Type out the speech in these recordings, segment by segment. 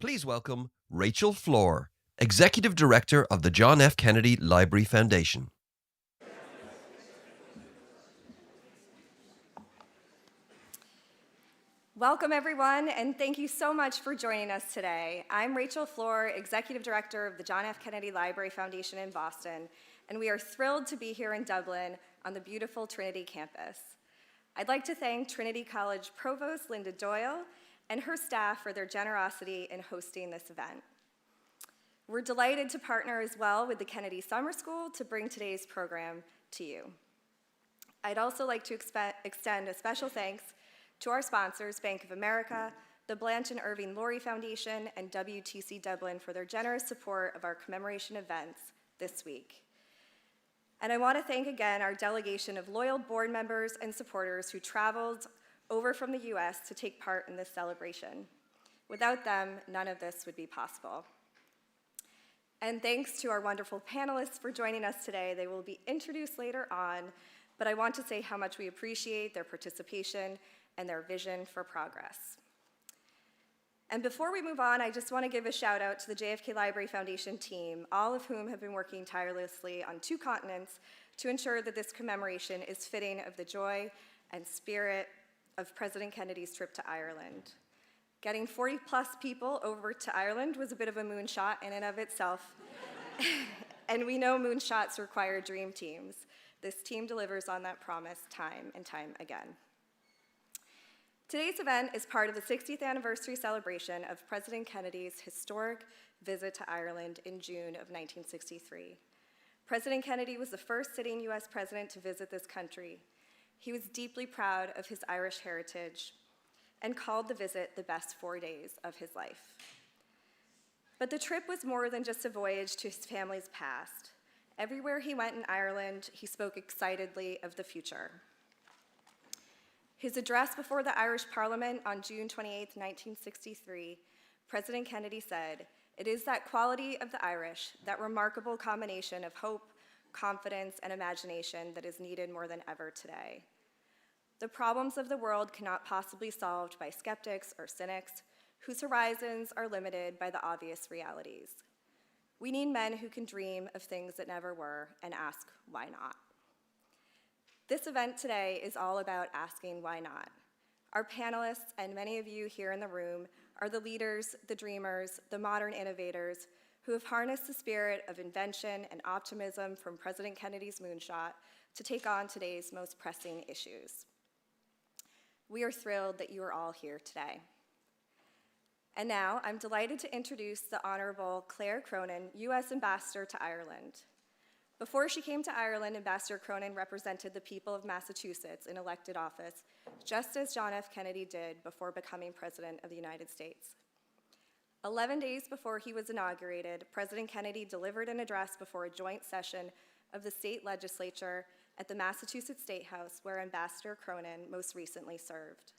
Please welcome Rachel Floor, Executive Director of the John F. Kennedy Library Foundation. Welcome everyone, and thank you so much for joining us today. I'm Rachel Floor, Executive Director of the John F. Kennedy Library Foundation in Boston, and we are thrilled to be here in Dublin on the beautiful Trinity campus. I'd like to thank Trinity College Provost Linda Doyle and her staff for their generosity in hosting this event. We're delighted to partner as well with the Kennedy Summer School to bring today's program to you. I'd also like to extend a special thanks to our sponsors, Bank of America, the Blanche and Irving Laurie Foundation, and WTC Dublin for their generous support of our commemoration events this week. And I want to thank again our delegation of loyal board members and supporters who traveled over from the US to take part in this celebration. Without them, none of this would be possible. And thanks to our wonderful panelists for joining us today. They will be introduced later on, but I want to say how much we appreciate their participation and their vision for progress. And before we move on, I just want to give a shout out to the JFK Library Foundation team, all of whom have been working tirelessly on 2 continents to ensure that this commemoration is fitting of the joy and spirit of President Kennedy's trip to Ireland. Getting 40+ people over to Ireland was a bit of a moonshot in and of itself. And we know moonshots require dream teams. This team delivers on that promise time and time again. Today's event is part of the 60th anniversary celebration of President Kennedy's historic visit to Ireland in June of 1963. President Kennedy was the first sitting US president to visit this country. He was deeply proud of his Irish heritage and called the visit the best 4 days of his life. But the trip was more than just a voyage to his family's past. Everywhere he went in Ireland, he spoke excitedly of the future. His address before the Irish Parliament on June 28, 1963, President Kennedy said, "It is that quality of the Irish, that remarkable combination of hope, confidence, and imagination that is needed more than ever today. The problems of the world cannot possibly be solved by skeptics or cynics whose horizons are limited by the obvious realities. We need men who can dream of things that never were and ask why not." This event today is all about asking why not. Our panelists and many of you here in the room are the leaders, the dreamers, the modern innovators who have harnessed the spirit of invention and optimism from President Kennedy's moonshot to take on today's most pressing issues. We are thrilled that you are all here today. And now, I'm delighted to introduce the Honorable Claire Cronin, U.S. Ambassador to Ireland. Before she came to Ireland, Ambassador Cronin represented the people of Massachusetts in elected office, just as John F. Kennedy did before becoming President of the United States. 11 days before he was inaugurated, President Kennedy delivered an address before a joint session of the state legislature at the Massachusetts State House, where Ambassador Cronin most recently served.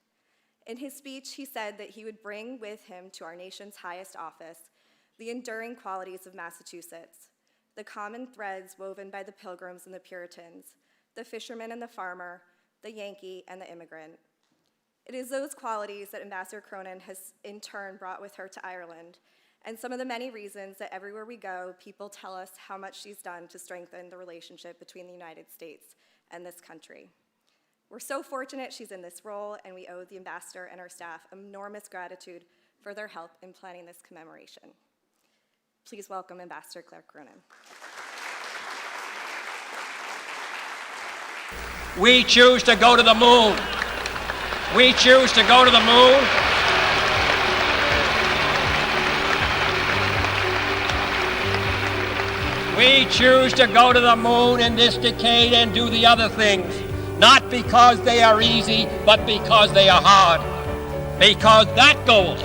In his speech, he said that he would bring with him to our nation's highest office the enduring qualities of Massachusetts, the common threads woven by the Pilgrims and the Puritans, the fisherman and the farmer, the Yankee and the immigrant. It is those qualities that Ambassador Cronin has in turn brought with her to Ireland, and some of the many reasons that everywhere we go, people tell us how much she's done to strengthen the relationship between the United States and this country. We're so fortunate she's in this role, and we owe the ambassador and our staff enormous gratitude for their help in planning this commemoration. Please welcome Ambassador Claire Cronin. We choose to go to the moon. We choose to go to the moon. We choose to go to the moon in this decade and do the other things, not because they are easy, but because they are hard. Because that goal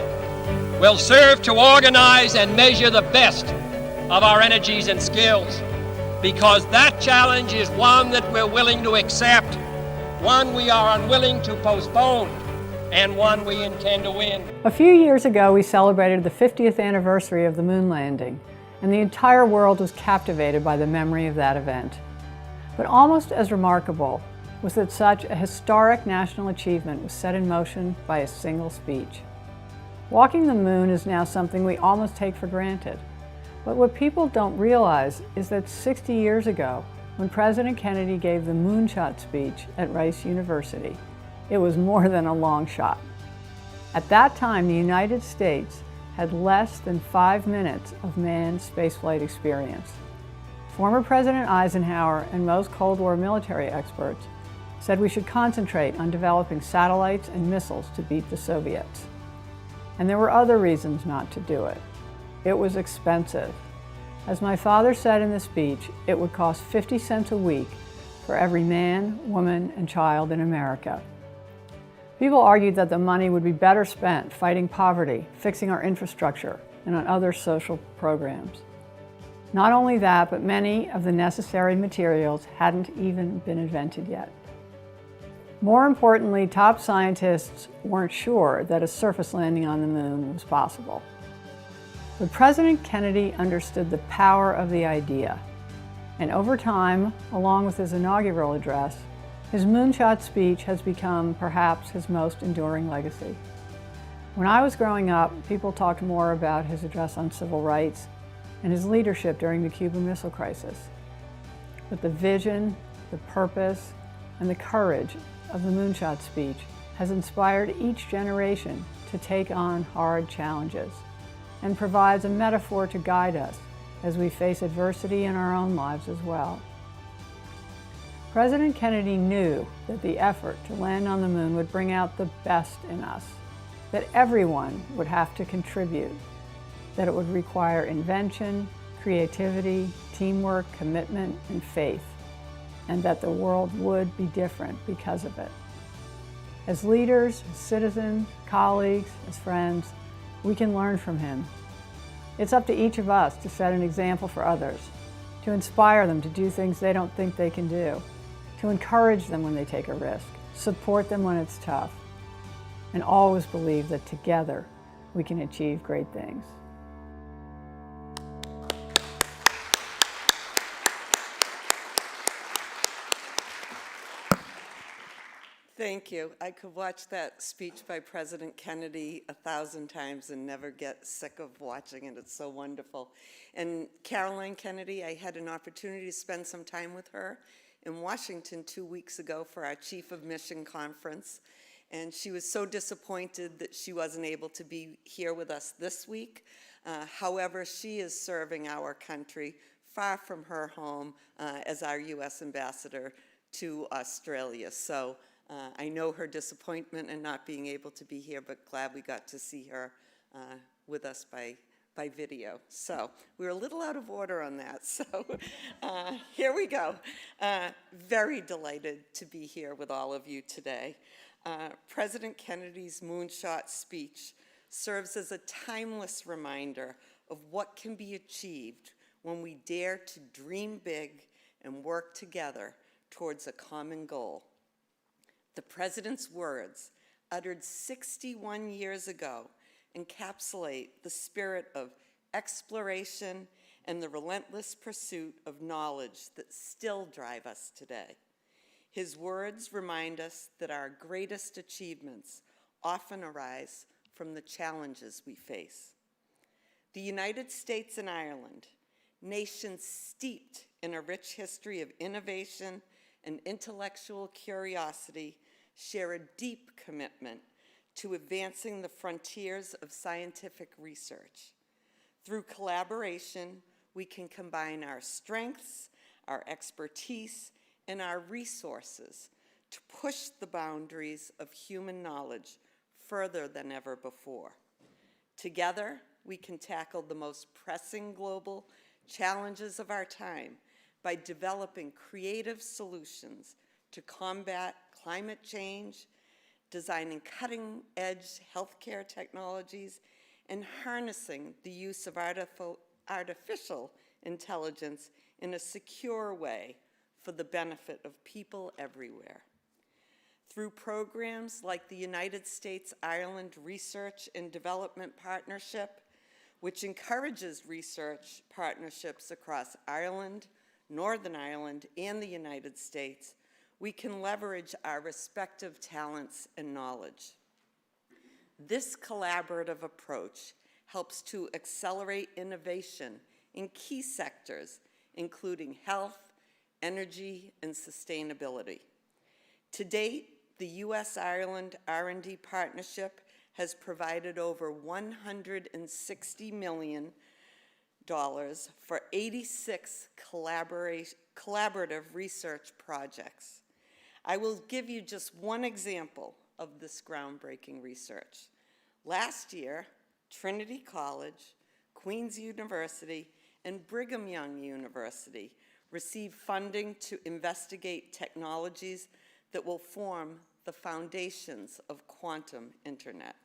will serve to organize and measure the best of our energies and skills. Because that challenge is one that we're willing to accept, one we are unwilling to postpone, and one we intend to win. A few years ago, we celebrated the 50th anniversary of the moon landing, and the entire world was captivated by the memory of that event. But almost as remarkable was that such a historic national achievement was set in motion by a single speech. Walking the moon is now something we almost take for granted. But what people don't realize is that 60 years ago, when President Kennedy gave the Moonshot speech at Rice University, it was more than a long shot. At that time, the United States had less than 5 minutes of manned spaceflight experience. Former President Eisenhower and most Cold War military experts said we should concentrate on developing satellites and missiles to beat the Soviets. And there were other reasons not to do it. It was expensive. As my father said in the speech, it would cost 50 cents a week for every man, woman, and child in America. People argued that the money would be better spent fighting poverty, fixing our infrastructure, and on other social programs. Not only that, but many of the necessary materials hadn't even been invented yet. More importantly, top scientists weren't sure that a surface landing on the moon was possible. But President Kennedy understood the power of the idea. And over time, along with his inaugural address, his Moonshot speech has become perhaps his most enduring legacy. When I was growing up, people talked more about his address on civil rights and his leadership during the Cuban Missile Crisis. But the vision, the purpose, and the courage of the Moonshot speech has inspired each generation to take on hard challenges and provides a metaphor to guide us as we face adversity in our own lives as well. President Kennedy knew that the effort to land on the moon would bring out the best in us, that everyone would have to contribute, that it would require invention, creativity, teamwork, commitment, and faith, and that the world would be different because of it. As leaders, as citizens, colleagues, as friends, we can learn from him. It's up to each of us to set an example for others, to inspire them to do things they don't think they can do, to encourage them when they take a risk, support them when it's tough, and always believe that together we can achieve great things. Thank you. I could watch that speech by President Kennedy 1,000 times and never get sick of watching it. It's so wonderful. And Caroline Kennedy, I had an opportunity to spend some time with her in Washington 2 weeks ago for our Chief of Mission conference. And she was so disappointed that she wasn't able to be here with us this week. However, she is serving our country far from her home as our U.S. ambassador to Australia. So I know her disappointment in not being able to be here, but glad we got to see her with us by video. So we were a little out of order on that, so here we go. Very delighted to be here with all of you today. President Kennedy's Moonshot speech serves as a timeless reminder of what can be achieved when we dare to dream big and work together towards a common goal. The president's words, uttered 61 years ago, encapsulate the spirit of exploration and the relentless pursuit of knowledge that still drive us today. His words remind us that our greatest achievements often arise from the challenges we face. The United States and Ireland, nations steeped in a rich history of innovation and intellectual curiosity, share a deep commitment to advancing the frontiers of scientific research. Through collaboration, we can combine our strengths, our expertise, and our resources to push the boundaries of human knowledge further than ever before. Together, we can tackle the most pressing global challenges of our time by developing creative solutions to combat climate change, designing cutting-edge healthcare technologies, and harnessing the use of artificial intelligence in a secure way for the benefit of people everywhere. Through programs like the United States-Ireland Research and Development Partnership, which encourages research partnerships across Ireland, Northern Ireland, and the United States, we can leverage our respective talents and knowledge. This collaborative approach helps to accelerate innovation in key sectors, including health, energy, and sustainability. To date, the U.S.-Ireland R&D partnership has provided over $160 million for 86 collaborative research projects. I will give you just one example of this groundbreaking research. Last year, Trinity College, Queen's University, and Brigham Young University received funding to investigate technologies that will form the foundations of quantum internet.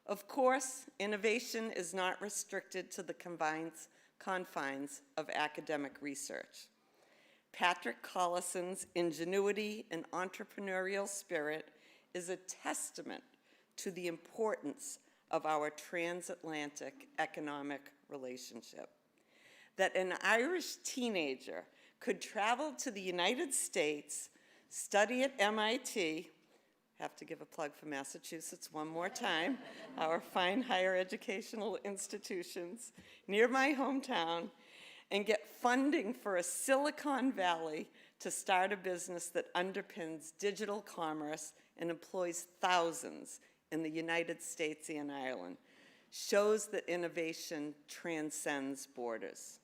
Of course, innovation is not restricted to the confines of academic research. Patrick Collison's ingenuity and entrepreneurial spirit is a testament to the importance of our transatlantic economic relationship. That an Irish teenager could travel to the United States, study at MIT, have to give a plug for Massachusetts one more time, our fine higher educational institutions near my hometown, and get funding for a Silicon Valley to start a business that underpins digital commerce and employs thousands in the United States and Ireland, shows that innovation transcends borders.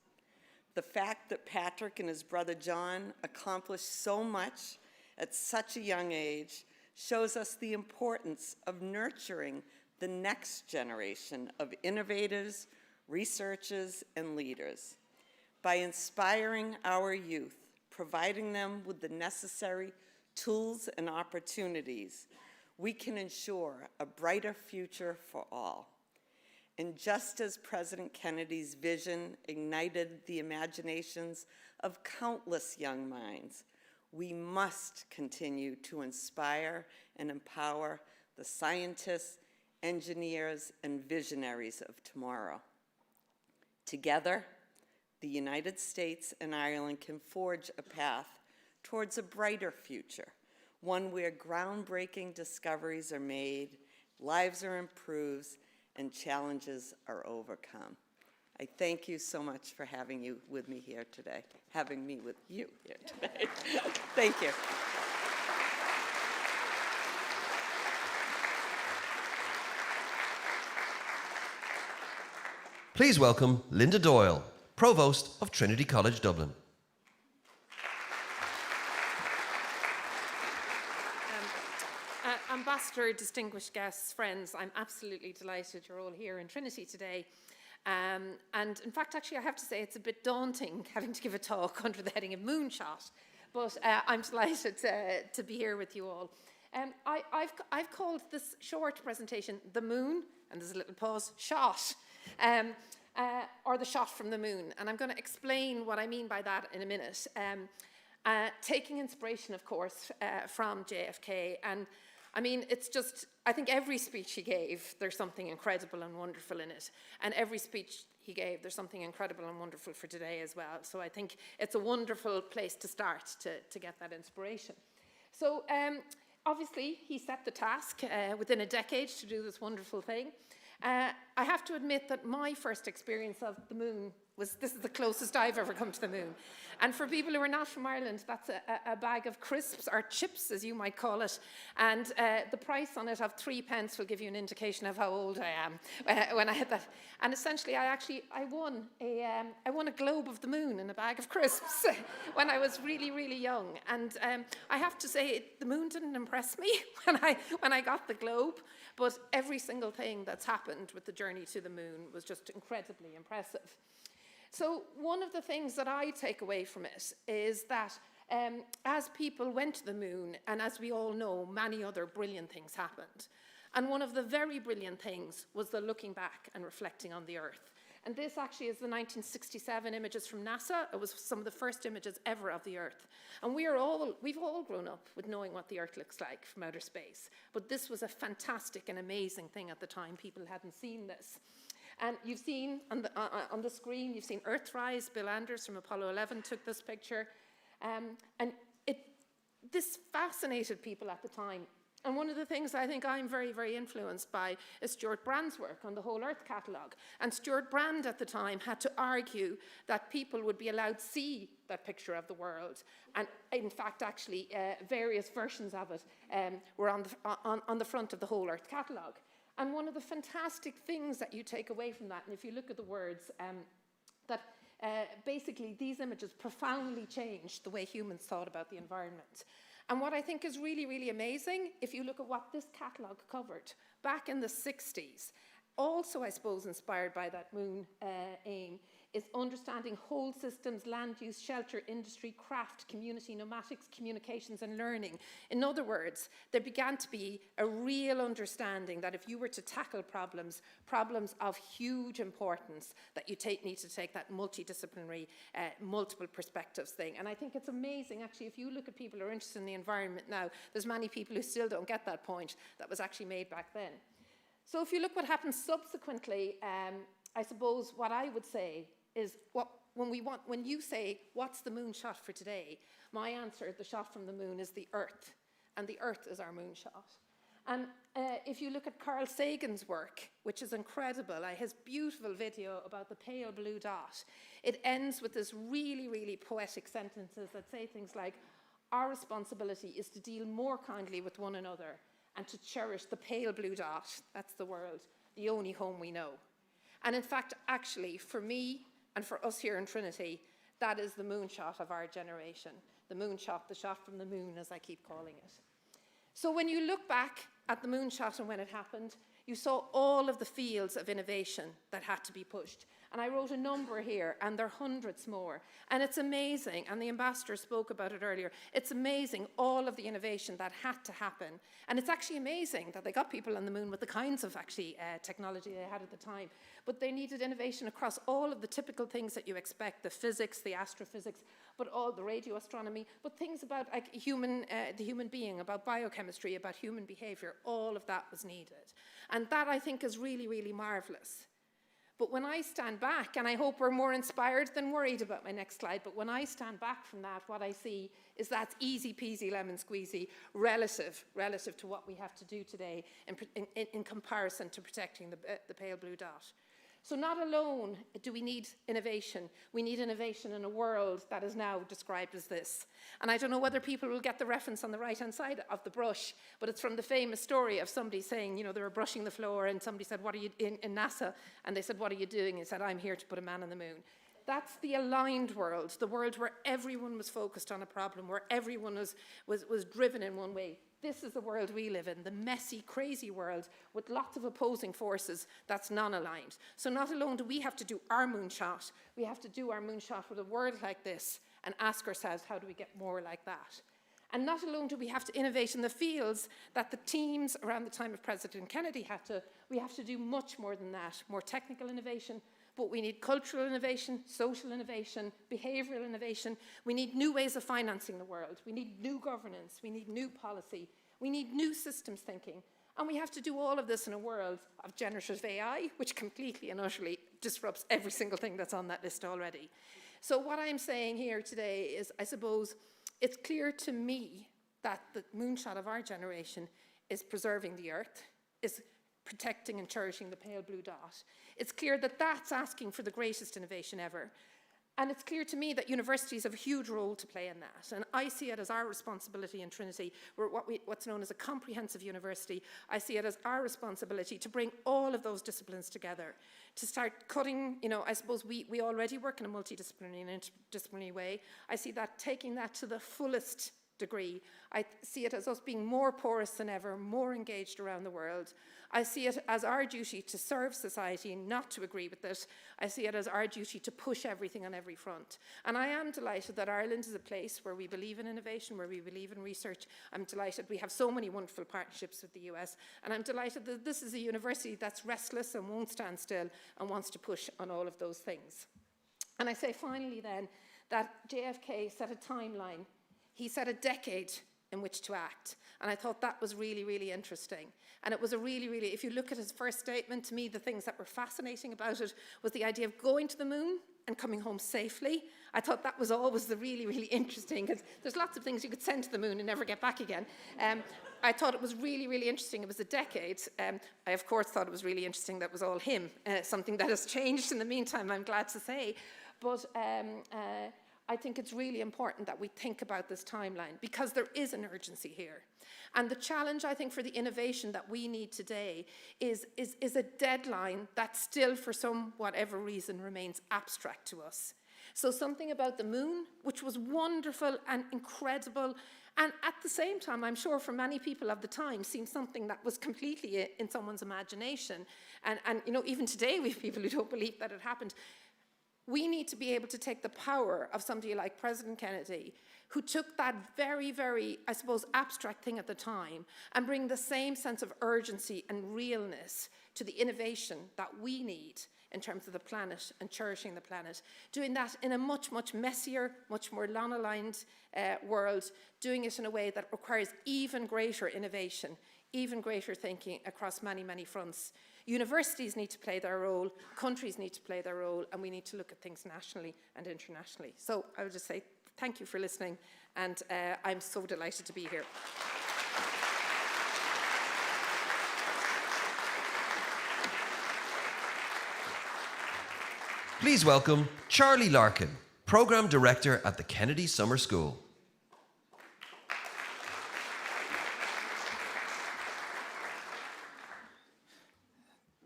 The fact that Patrick and his brother John accomplished so much at such a young age shows us the importance of nurturing the next generation of innovators, researchers, and leaders. By inspiring our youth, providing them with the necessary tools and opportunities, we can ensure a brighter future for all. And just as President Kennedy's vision ignited the imaginations of countless young minds, we must continue to inspire and empower the scientists, engineers, and visionaries of tomorrow. Together, the United States and Ireland can forge a path towards a brighter future, one where groundbreaking discoveries are made, lives are improved, and challenges are overcome. I thank you so much for having me with you here today. Thank you. Please welcome Linda Doyle, Provost of Trinity College Dublin. Ambassador, distinguished guests, friends, I'm absolutely delighted you're all here in Trinity today. And in fact, actually, I have to say it's a bit daunting having to give a talk under the heading of Moonshot, but I'm delighted to be here with you all. I've called this short presentation The Moon, and there's a little pause, shot, or the shot from the moon. And I'm going to explain what I mean by that in a minute. Taking inspiration, of course, from JFK. And I mean, it's just, I think every speech he gave, there's something incredible and wonderful in it. And every speech he gave, there's something incredible and wonderful for today as well. So I think it's a wonderful place to start to get that inspiration. So obviously, he set the task within a decade to do this wonderful thing. I have to admit that my first experience of the moon this is the closest I've ever come to the moon. And for people who are not from Ireland, that's a bag of crisps, or chips, as you might call it. And the price on it of 3 pence will give you an indication of how old I am when I had that. And essentially, I won a globe of the moon in a bag of crisps when I was really, really young. And I have to say, the moon didn't impress me when I got the globe. But every single thing that's happened with the journey to the moon was just incredibly impressive. So one of the things that I take away from it is that as people went to the moon, and as we all know, many other brilliant things happened. And one of the very brilliant things was the looking back and reflecting on the Earth. And this actually is the 1967 images from NASA. It was some of the first images ever of the Earth. And we've all grown up with knowing what the Earth looks like from outer space. But this was a fantastic and amazing thing at the time. People hadn't seen this. And you've seen on the screen, you've seen Earthrise. Bill Anders from Apollo 11 took this picture. And this fascinated people at the time. And one of the things I think I'm very, very influenced by is Stuart Brand's work on the Whole Earth catalogue. And Stuart Brand at the time had to argue that people would be allowed to see that picture of the world. And in fact, actually, various versions of it were on the front of the Whole Earth catalogue. And one of the fantastic things that you take away from that, and if you look at the words, that basically these images profoundly changed the way humans thought about the environment. And what I think is really, really amazing, if you look at what this catalogue covered back in the 60s, also, I suppose, inspired by that moon aim, is understanding whole systems, land use, shelter, industry, craft, community, nomadics, communications, and learning. In other words, there began to be a real understanding that if you were to tackle problems of huge importance, that you need to take that multidisciplinary, multiple perspectives thing. And I think it's amazing, actually, if you look at people who are interested in the environment now, there's many people who still don't get that point that was actually made back then. So if you look what happened subsequently, I suppose what I would say is when you say, what's the moonshot for today? My answer, the shot from the moon, is the Earth. And the Earth is our moonshot. And if you look at Carl Sagan's work, which is incredible, his beautiful video about the pale blue dot, it ends with this really, really poetic sentences that say things like, our responsibility is to deal more kindly with one another and to cherish the pale blue dot, that's the world, the only home we know. And in fact, actually, for me and for us here in Trinity, that is the moonshot of our generation. The moonshot, the shot from the moon, as I keep calling it. So when you look back at the moonshot and when it happened, you saw all of the fields of innovation that had to be pushed. And I wrote a number here, and there are hundreds more. And it's amazing, and the ambassador spoke about it earlier, it's amazing all of the innovation that had to happen. And it's actually amazing that they got people on the moon with the kinds of technology they had at the time. But they needed innovation across all of the typical things that you expect, the physics, the astrophysics, but all the radio astronomy, but things about the human being, about biochemistry, about human behavior, all of that was needed. And that, I think, is really, really marvelous. But when I stand back, and I hope we're more inspired than worried about my next slide, but when I stand back from that, what I see is that's easy peasy lemon squeezy relative to what we have to do today in comparison to protecting the pale blue dot. So not alone do we need innovation, we need innovation in a world that is now described as this. And I don't know whether people will get the reference on the right-hand side of the brush, but it's from the famous story of somebody saying, they were brushing the floor and somebody said, what are you in NASA? And they said, what are you doing? And he said, I'm here to put a man on the moon. That's the aligned world, the world where everyone was focused on a problem, where everyone was driven in one way. This is the world we live in, the messy, crazy world with lots of opposing forces that's non-aligned. So not alone do we have to do our moonshot, we have to do our moonshot with a world like this and ask ourselves, how do we get more like that? And not alone do we have to innovate in the fields that the teams around the time of President Kennedy we have to do much more than that, more technical innovation, but we need cultural innovation, social innovation, behavioral innovation. We need new ways of financing the world. We need new governance. We need new policy. We need new systems thinking. And we have to do all of this in a world of generative AI, which completely and utterly disrupts every single thing that's on that list already. So what I'm saying here today is, I suppose, it's clear to me that the moonshot of our generation is preserving the earth, is protecting and cherishing the pale blue dot. It's clear that that's asking for the greatest innovation ever. And it's clear to me that universities have a huge role to play in that. And I see it as our responsibility in Trinity. We're what's known as a comprehensive university. I see it as our responsibility to bring all of those disciplines together, to start cutting, I suppose we already work in a multidisciplinary and interdisciplinary way. I see that taking that to the fullest degree. I see it as us being more porous than ever, more engaged around the world. I see it as our duty to serve society, not to agree with it. I see it as our duty to push everything on every front. And I am delighted that Ireland is a place where we believe in innovation, where we believe in research. I'm delighted we have so many wonderful partnerships with the US. And I'm delighted that this is a university that's restless and won't stand still and wants to push on all of those things. And I say finally then that JFK set a timeline. He set a decade in which to act. And I thought that was really, really interesting. And it was a really, really, if you look at his first statement, to me, the things that were fascinating about it was the idea of going to the moon and coming home safely. I thought that was always the really, really interesting, because there's lots of things you could send to the moon and never get back again. I thought it was really, really interesting. It was a decade. I, of course, thought it was really interesting that was all him, something that has changed in the meantime, I'm glad to say. But I think it's really important that we think about this timeline, because there is an urgency here. And the challenge, I think, for the innovation that we need today is a deadline that still, for some whatever reason, remains abstract to us. So something about the moon, which was wonderful and incredible, and at the same time, I'm sure for many people of the time, seemed something that was completely in someone's imagination. And you know, even today we have people who don't believe that it happened. We need to be able to take the power of somebody like President Kennedy, who took that very, very, I suppose, abstract thing at the time, and bring the same sense of urgency and realness to the innovation that we need in terms of the planet and cherishing the planet, doing that in a much, much messier, much more non-aligned world, doing it in a way that requires even greater innovation, even greater thinking across many, many fronts. Universities need to play their role, countries need to play their role, and we need to look at things nationally and internationally. So I would just say thank you for listening, and I'm so delighted to be here. Please welcome Charlie Larkin, Program Director at the Kennedy Summer School.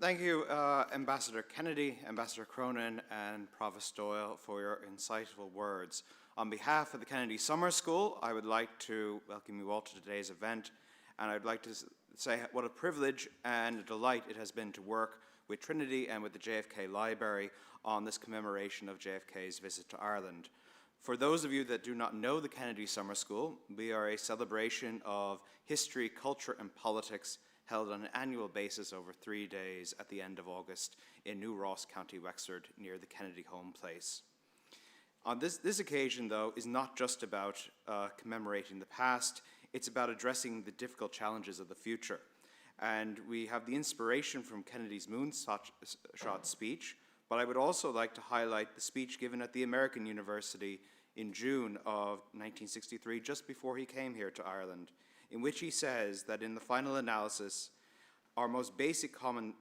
Thank you, Ambassador Kennedy, Ambassador Cronin, and Provost Doyle for your insightful words. On behalf of the Kennedy Summer School, I would like to welcome you all to today's event, and I'd like to say what a privilege and a delight it has been to work with Trinity and with the JFK Library on this commemoration of JFK's visit to Ireland. For those of you that do not know the Kennedy Summer School, we are a celebration of history, culture, and politics held on an annual basis over 3 days at the end of August in New Ross, County Wexford, near the Kennedy home place. On this occasion, though, is not just about commemorating the past, it's about addressing the difficult challenges of the future. And we have the inspiration from Kennedy's Moonshot speech, but I would also like to highlight the speech given at the American University in June of 1963, just before he came here to Ireland, in which he says that in the final analysis, our most basic common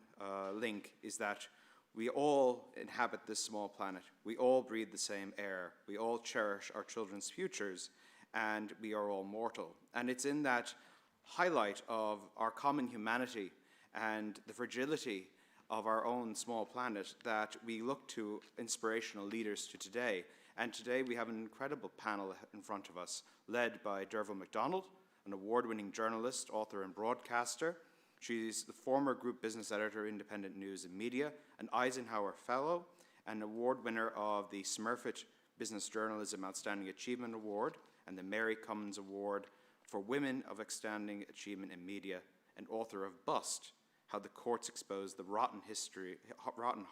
link is that we all inhabit this small planet. We all breathe the same air. We all cherish our children's futures, and we are all mortal. And it's in that highlight of our common humanity and the fragility of our own small planet that we look to inspirational leaders to today. And today we have an incredible panel in front of us, led by Derval MacDonald, an award-winning journalist, author, and broadcaster. She's the former Group Business Editor, Independent News and Media, an Eisenhower Fellow, and award winner of the Smurfit Business Journalism Outstanding Achievement Award and the Mary Cummins Award for Women of Outstanding Achievement in Media, and author of Bust, How the Courts Exposed the Rotten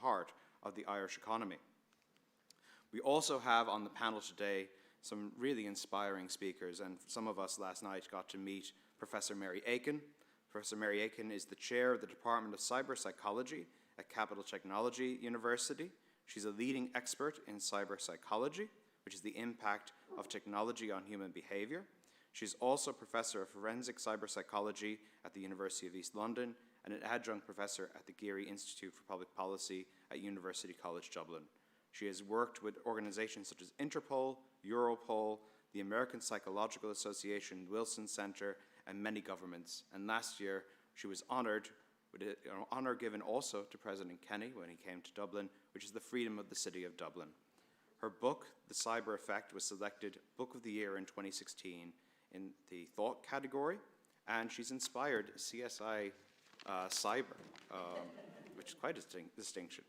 Heart of the Irish Economy. We also have on the panel today some really inspiring speakers, and some of us last night got to meet Professor Mary Aiken. Professor Mary Aiken is the chair of the Department of Cyber Psychology at Capital Technology University. She's a leading expert in cyber psychology, which is the impact of technology on human behavior. She's also professor of forensic cyber psychology at the University of East London and an adjunct professor at the Geary Institute for Public Policy at University College Dublin. She has worked with organizations such as Interpol, Europol, the American Psychological Association, Wilson Center, and many governments. And last year, she was honored with an honor given also to President Kenny when he came to Dublin, which is the Freedom of the City of Dublin. Her book, The Cyber Effect, was selected Book of the Year in 2016 in the Thought category, and she's inspired CSI Cyber, which is quite a distinction.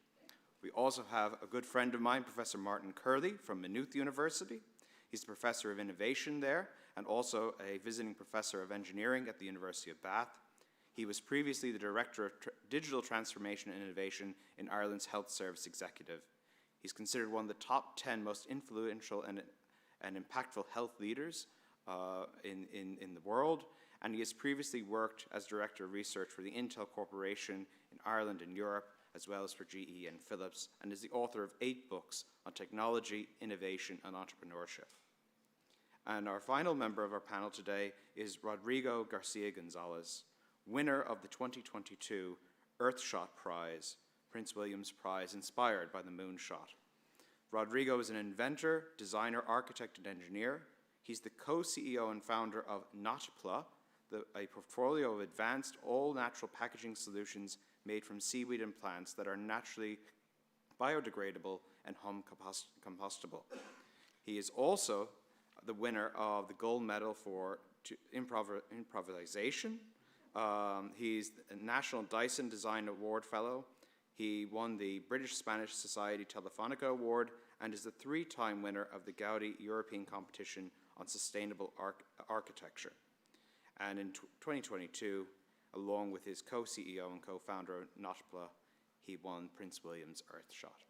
We also have a good friend of mine, Professor Martin Curley from Maynooth University. He's the professor of innovation there and also a visiting professor of engineering at the University of Bath. He was previously the Director of Digital Transformation and Innovation in Ireland's Health Service Executive. He's considered one of the top 10 most influential and impactful health leaders in the world, and he has previously worked as Director of Research for the Intel Corporation in Ireland and Europe, as well as for GE and Philips, and is the author of 8 books on technology, innovation, and entrepreneurship. And our final member of our panel today is Rodrigo Garcia Gonzalez, winner of the 2022 Earthshot Prize, Prince William's Prize, inspired by the Moonshot. Rodrigo is an inventor, designer, architect, and engineer. He's the co-CEO and founder of Notpla, a portfolio of advanced all-natural packaging solutions made from seaweed and plants that are naturally biodegradable and home compostable. He is also the winner of the gold medal for improvisation. He's a National Dyson Design Award Fellow. He won the British-Spanish Society Telefonica Award and is the 3-time winner of the Gaudi European Competition on Sustainable Architecture. And in 2022, along with his co-CEO and co-founder Notpla, he won Prince William's Earthshot.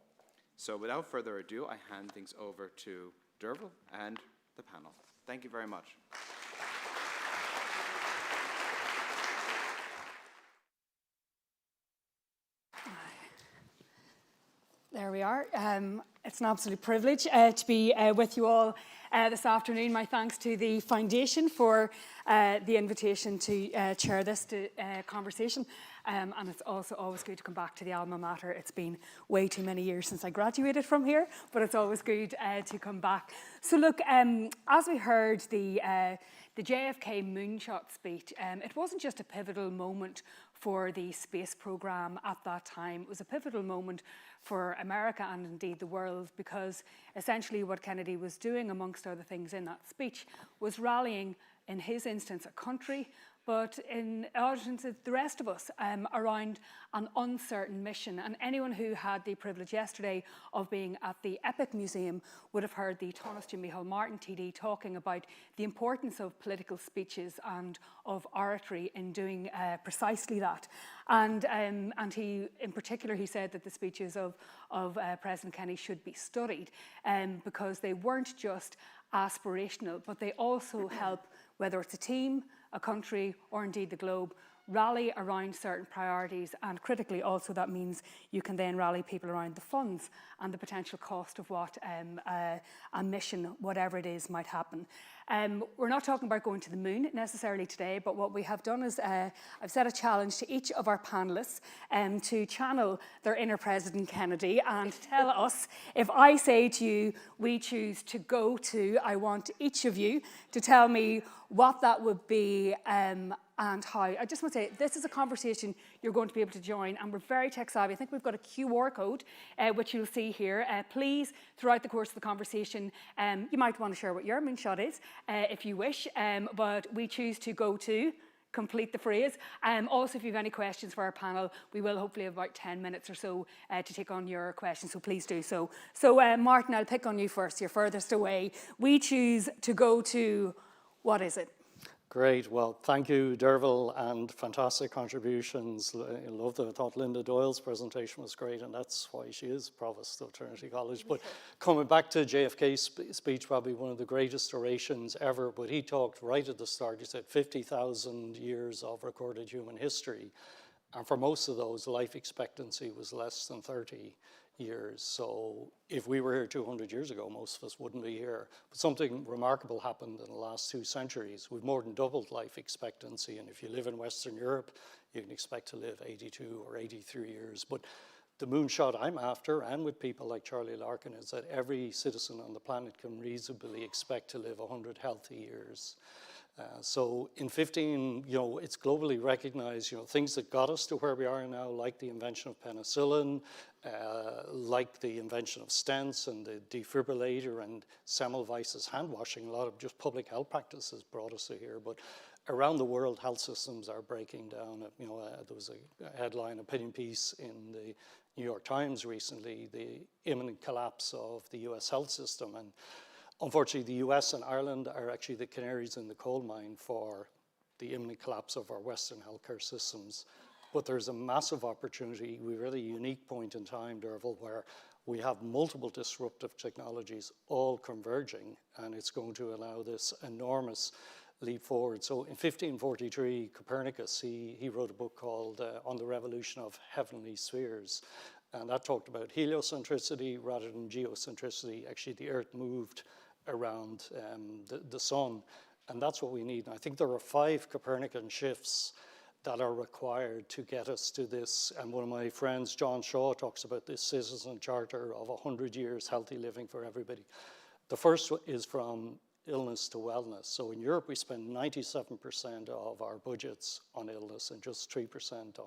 So without further ado, I hand things over to Derval and the panel. Thank you very much. There we are. It's an absolute privilege to be with you all this afternoon. My thanks to the Foundation for the invitation to chair this conversation. And it's also always good to come back to the alma mater. It's been way too many years since I graduated from here, but it's always good to come back. So look, as we heard the JFK Moonshot speech, it wasn't just a pivotal moment for the space program at that time. It was a pivotal moment for America and indeed the world, because essentially what Kennedy was doing, amongst other things in that speech, was rallying, in his instance, a country, but in other instances, the rest of us, around an uncertain mission. And anyone who had the privilege yesterday of being at the Epic Museum would have heard the Tánaiste Micheál Martin TD talking about the importance of political speeches and of oratory in doing precisely that. And he, in particular, he said that the speeches of President Kennedy should be studied because they weren't just aspirational, but they also help, whether it's a team, a country, or indeed the globe, rally around certain priorities. And critically also that means you can then rally people around the funds and the potential cost of what a mission, whatever it is, might happen. We're not talking about going to the moon necessarily today, but what we have done is I've set a challenge to each of our panellists to channel their inner President Kennedy and tell us, if I say to you, we choose to go to, I want each of you to tell me what that would be and how. I just want to say, this is a conversation you're going to be able to join, and we're very tech savvy. I think we've got a QR code, which you'll see here. Please, throughout the course of the conversation, you might want to share what your moonshot is, if you wish, but we choose to go to, complete the phrase. Also, if you have any questions for our panel, we will hopefully have about 10 minutes or so to take on your questions, so please do so. So, Martin, I'll pick on you first. You're furthest away. We choose to go to, what is it? Great. Well, thank you, Derval, and fantastic contributions. I thought Linda Doyle's presentation was great, and that's why she is Provost of Trinity College. But coming back to JFK's speech, probably one of the greatest orations ever, but he talked right at the start, he said 50,000 years of recorded human history. And for most of those, life expectancy was less than 30 years. So if we were here 200 years ago, most of us wouldn't be here. But something remarkable happened in the last 2 centuries. We've more than doubled life expectancy. And if you live in Western Europe, you can expect to live 82 or 83 years. But the moonshot I'm after, and with people like Charlie Larkin, is that every citizen on the planet can reasonably expect to live 100 healthy years. So in 15, it's globally recognized, things that got us to where we are now, like the invention of penicillin, like the invention of stents and the defibrillator and Semmelweis's hand washing, a lot of just public health practices brought us to here. But around the world, health systems are breaking down. There was a headline opinion piece in the New York Times recently, the imminent collapse of the US health system. And unfortunately, the US and Ireland are actually the canaries in the coal mine for the imminent collapse of our Western healthcare systems. But there's a massive opportunity. We're at a unique point in time, Derval, where we have multiple disruptive technologies all converging, and it's going to allow this enormous leap forward. So in 1543, Copernicus, he wrote a book called On the Revolution of Heavenly Spheres, and that talked about heliocentricity rather than geocentricity. Actually, the Earth moved around the sun, and that's what we need. And I think there are 5 Copernican shifts that are required to get us to this. And one of my friends, John Shaw, talks about this citizen charter of 100 years healthy living for everybody. The first is from illness to wellness. So in Europe, we spend 97% of our budgets on illness and just 3%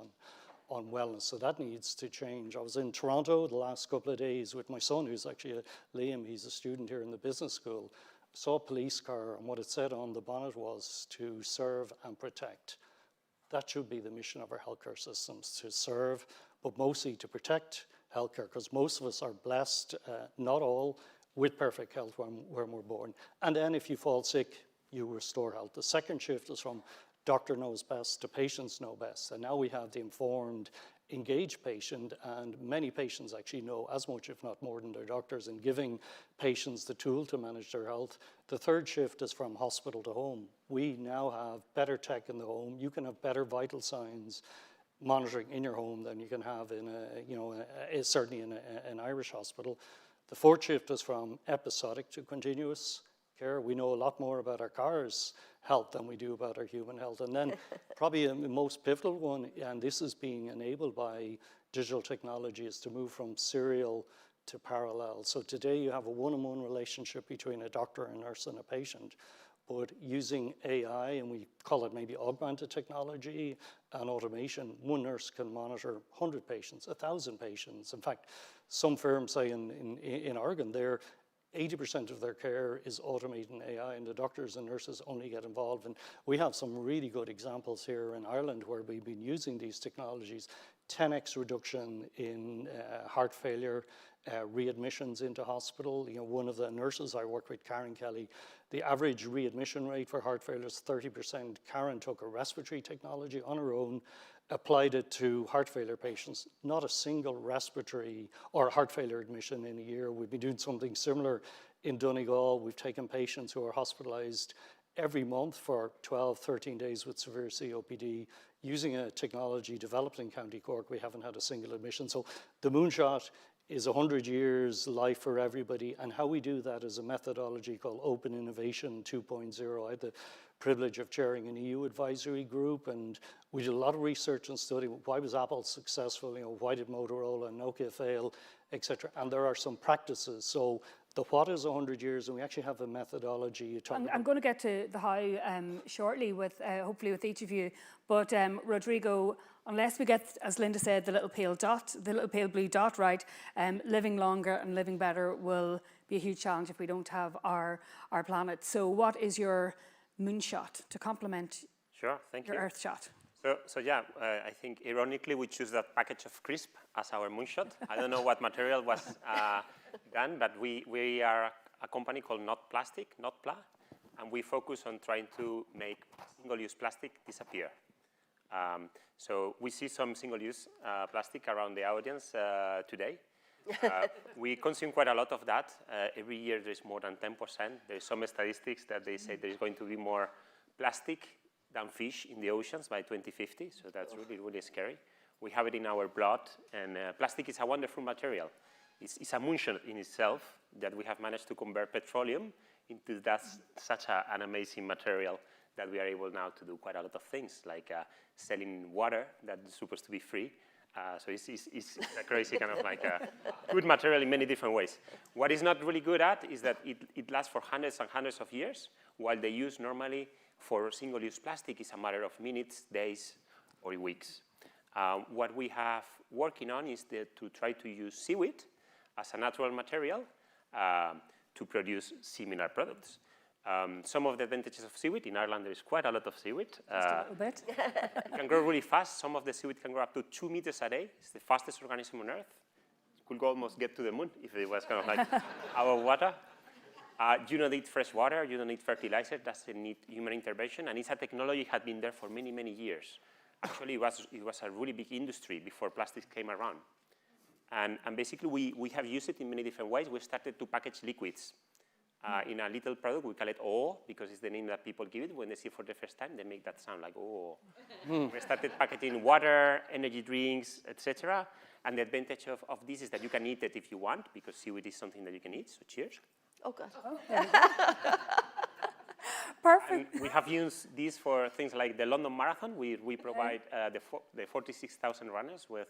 on wellness. So that needs to change. I was in Toronto the last couple of days with my son, who's actually Liam. He's a student here in the business school. I saw a police car, and what it said on the bonnet was to serve and protect. That should be the mission of our healthcare systems, to serve, but mostly to protect healthcare, because most of us are blessed, not all, with perfect health when we're born. And then if you fall sick, you restore health. The second shift is from doctor knows best to patients know best. And now we have the informed, engaged patient, and many patients actually know as much, if not more, than their doctors in giving patients the tool to manage their health. The third shift is from hospital to home. We now have better tech in the home. You can have better vital signs monitoring in your home than you can have in certainly in an Irish hospital. The fourth shift is from episodic to continuous care. We know a lot more about our cars' health than we do about our human health. And then probably the most pivotal one, and this is being enabled by digital technology, is to move from serial to parallel. So today you have a one-on-one relationship between a doctor, a nurse, and a patient. But using AI, and we call it maybe augmented technology and automation, one nurse can monitor 100 patients, 1,000 patients. In fact, some firms say in Oregon, 80% of their care is automating AI, and the doctors and nurses only get involved. And we have some really good examples here in Ireland where we've been using these technologies. 10x reduction in heart failure, readmissions into hospital. You know, one of the nurses I work with, Karen Kelly, the average readmission rate for heart failure is 30%. Karen took a respiratory technology on her own, applied it to heart failure patients. Not a single respiratory or heart failure admission in a year. We've been doing something similar in Donegal. We've taken patients who are hospitalized every month for 12, 13 days with severe COPD. Using a technology developed in County Cork, we haven't had a single admission. So the Moonshot is 100 years life for everybody, and how we do that is a methodology called Open Innovation 2.0. I had the privilege of chairing an EU advisory group, and we did a lot of research and study. Why was Apple successful? You know, why did Motorola and Nokia fail, etc. And there are some practices. So the what is 100 years, and we actually have a methodology. I'm going to get to the how shortly, with hopefully with each of you. But Rodrigo, unless we get, as Linda said, the little pale blue dot right, living longer and living better will be a huge challenge if we don't have our planet. So what is your moonshot to complement your Earth shot? So yeah, I think ironically we choose that package of crisp as our moonshot. I don't know what material was done, but we are a company called Not Plastic, Not Pla, and we focus on trying to make single-use plastic disappear. So we see some single-use plastic around the audience today. We consume quite a lot of that. Every year there's more than 10%. There's some statistics that they say there's going to be more plastic than fish in the oceans by 2050, so that's really, really scary. We have it in our blood, and plastic is a wonderful material. It's a moonshot in itself that we have managed to convert petroleum into such an amazing material that we are able now to do quite a lot of things, like selling water that is supposed to be free. So it's a crazy kind of like a good material in many different ways. What it's not really good at is that it lasts for hundreds and hundreds of years, while the use normally for single-use plastic is a matter of minutes, days, or weeks. What we have working on is to try to use seaweed as a natural material to produce similar products. Some of the advantages of seaweed, in Ireland there is quite a lot of seaweed. Just a little bit. It can grow really fast. Some of the seaweed can grow up to 2 meters a day. It's the fastest organism on Earth. It could almost get to the moon if it was kind of like our water. You don't need fresh water, you don't need fertilizer, doesn't need human intervention, and it's a technology that had been there for many, many years. actually it was a really big industry before plastics came around. And basically we have used it in many different ways. We started to package liquids in a little product. We call it O, because it's the name that people give it when they see it for the first time. They make that sound like O. We started packaging water, energy drinks, etc. And the advantage of this is that you can eat it if you want, because seaweed is something that you can eat, so cheers. Oh, God. Perfect. And we have used this for things like the London Marathon. We provide the 46,000 runners with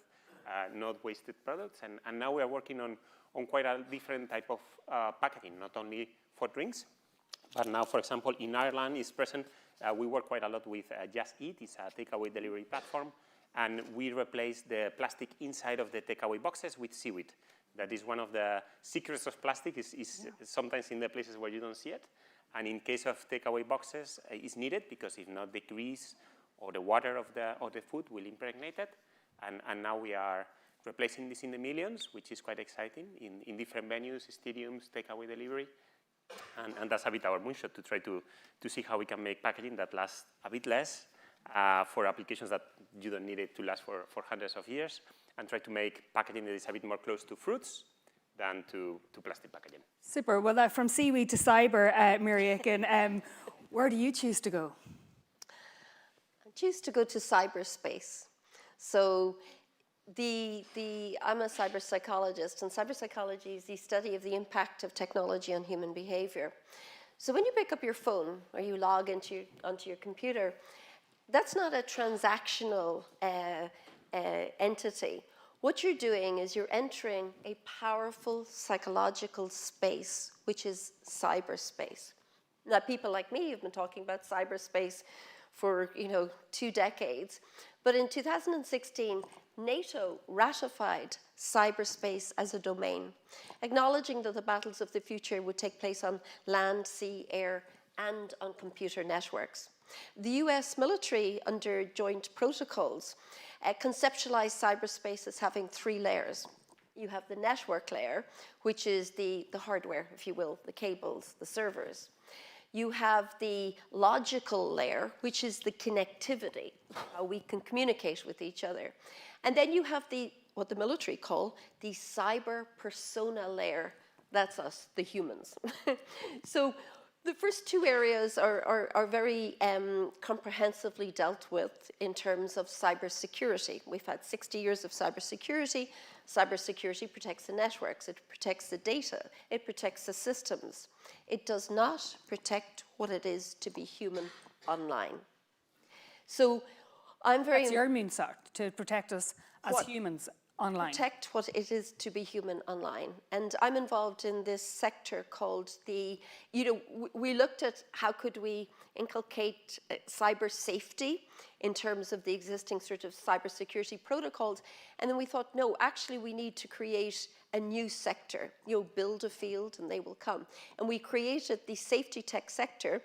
not wasted products. And now we are working on quite a different type of packaging, not only for drinks, but now, for example, in Ireland is present, we work quite a lot with Just Eat. It's a takeaway delivery platform. And we replace the plastic inside of the takeaway boxes with seaweed. That is one of the secrets of plastic, is sometimes in the places where you don't see it. And in case of takeaway boxes, it's needed, because if not, the grease or the water of the food will impregnate it. And now we are replacing this in the millions, which is quite exciting, in different venues, stadiums, takeaway delivery. And that's a bit our moonshot, to try to see how we can make packaging that lasts a bit less for applications that you don't need it to last for hundreds of years, and try to make packaging that is a bit more close to fruits than to plastic packaging. Super. Well, from seaweed to cyber, Mary Aiken, where do you choose to go? I choose to go to cyberspace. So I'm a cyber psychologist, and cyber psychology is the study of the impact of technology on human behavior. So when you pick up your phone or you log onto your computer, that's not a transactional entity. What you're doing is you're entering a powerful psychological space, which is cyberspace. Now, people like me have been talking about cyberspace for 2 decades, but in 2016, NATO ratified cyberspace as a domain, acknowledging that the battles of the future would take place on land, sea, air, and on computer networks. The US military, under joint protocols, conceptualized cyberspace as having 3 layers. You have the network layer, which is the hardware, if you will, the cables, the servers. You have the logical layer, which is the connectivity, how we can communicate with each other. And then you have what the military call the cyber persona layer. That's us, the humans. So the first 2 areas are very comprehensively dealt with in terms of cybersecurity. We've had 60 years of cybersecurity. Cybersecurity protects the networks, it protects the data, it protects the systems. It does not protect what it is to be human online. So I'm very... That's your moonshot, to protect us as humans online. Protect what it is to be human online. And I'm involved in this sector called we looked at how could we inculcate cyber safety in terms of the existing sort of cybersecurity protocols. And then we thought, no, actually we need to create a new sector, build a field and they will come. And we created the safety tech sector.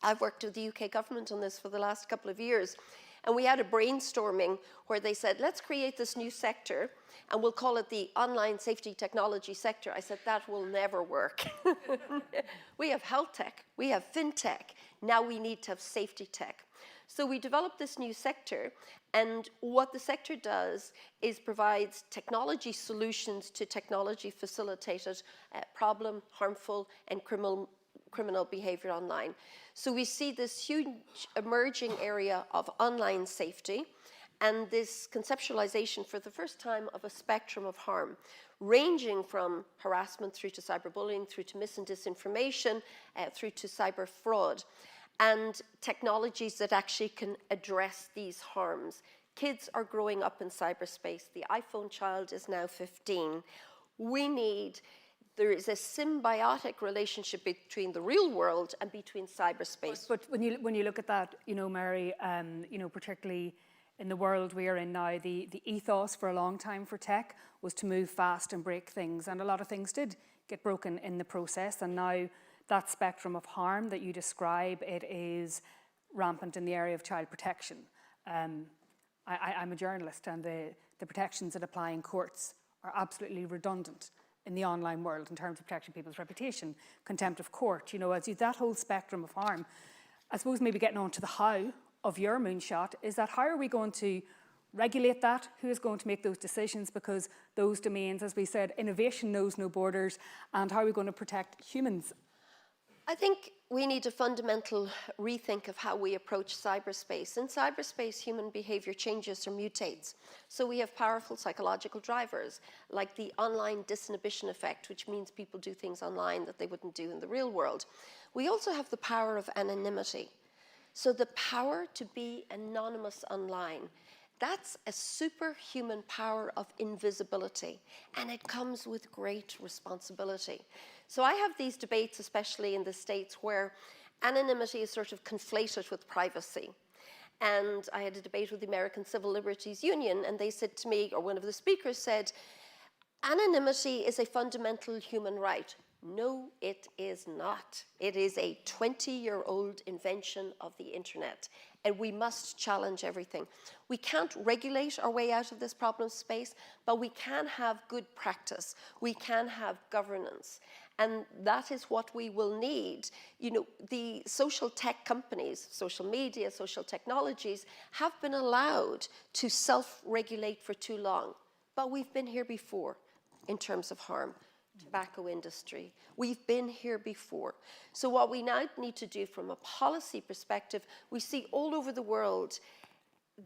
I've worked with the UK government on this for the last couple of years. And we had a brainstorming where they said, let's create this new sector and we'll call it the online safety technology sector. I said, that will never work. We have health tech, we have fintech, now we need to have safety tech. So we developed this new sector, and what the sector does is provides technology solutions to technology facilitated problem, harmful, and criminal behavior online. So we see this huge emerging area of online safety and this conceptualization for the first time of a spectrum of harm, ranging from harassment through to cyberbullying, through to mis and disinformation, through to cyber fraud, and technologies that actually can address these harms. Kids are growing up in cyberspace. The iPhone child is now 15. There is a symbiotic relationship between the real world and between cyberspace. But when you look at that, Mary, particularly in the world we are in now, the ethos for a long time for tech was to move fast and break things, and a lot of things did get broken in the process. And now that spectrum of harm that you describe, it is rampant in the area of child protection. I'm a journalist, and the protections that apply in courts are absolutely redundant in the online world in terms of protecting people's reputation, contempt of court, that whole spectrum of harm. I suppose maybe getting on to the how of your Moonshot is that how are we going to regulate that? Who is going to make those decisions? Because those domains, as we said, innovation knows no borders. And how are we going to protect humans? I think we need a fundamental rethink of how we approach cyberspace. In cyberspace, human behavior changes or mutates. So we have powerful psychological drivers, like the online disinhibition effect, which means people do things online that they wouldn't do in the real world. We also have the power of anonymity. So the power to be anonymous online. That's a superhuman power of invisibility, and it comes with great responsibility. So I have these debates, especially in the States, where anonymity is sort of conflated with privacy. And I had a debate with the American Civil Liberties Union, and they said to me, or one of the speakers said, anonymity is a fundamental human right. No, it is not. It is a 20-year-old invention of the internet, and we must challenge everything. We can't regulate our way out of this problem space, but we can have good practice. We can have governance, and that is what we will need. You know, the social tech companies, social media, social technologies have been allowed to self-regulate for too long, but we've been here before in terms of harm. Tobacco industry. We've been here before. So what we now need to do from a policy perspective, we see all over the world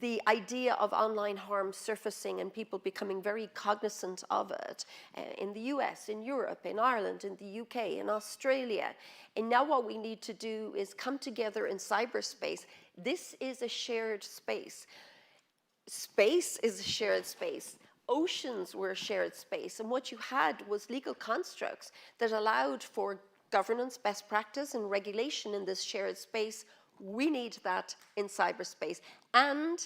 the idea of online harm surfacing and people becoming very cognizant of it in the US, in Europe, in Ireland, in the UK, in Australia. And now what we need to do is come together in cyberspace. This is a shared space. Space is a shared space. Oceans were a shared space, and what you had was legal constructs that allowed for governance, best practice, and regulation in this shared space. We need that in cyberspace, and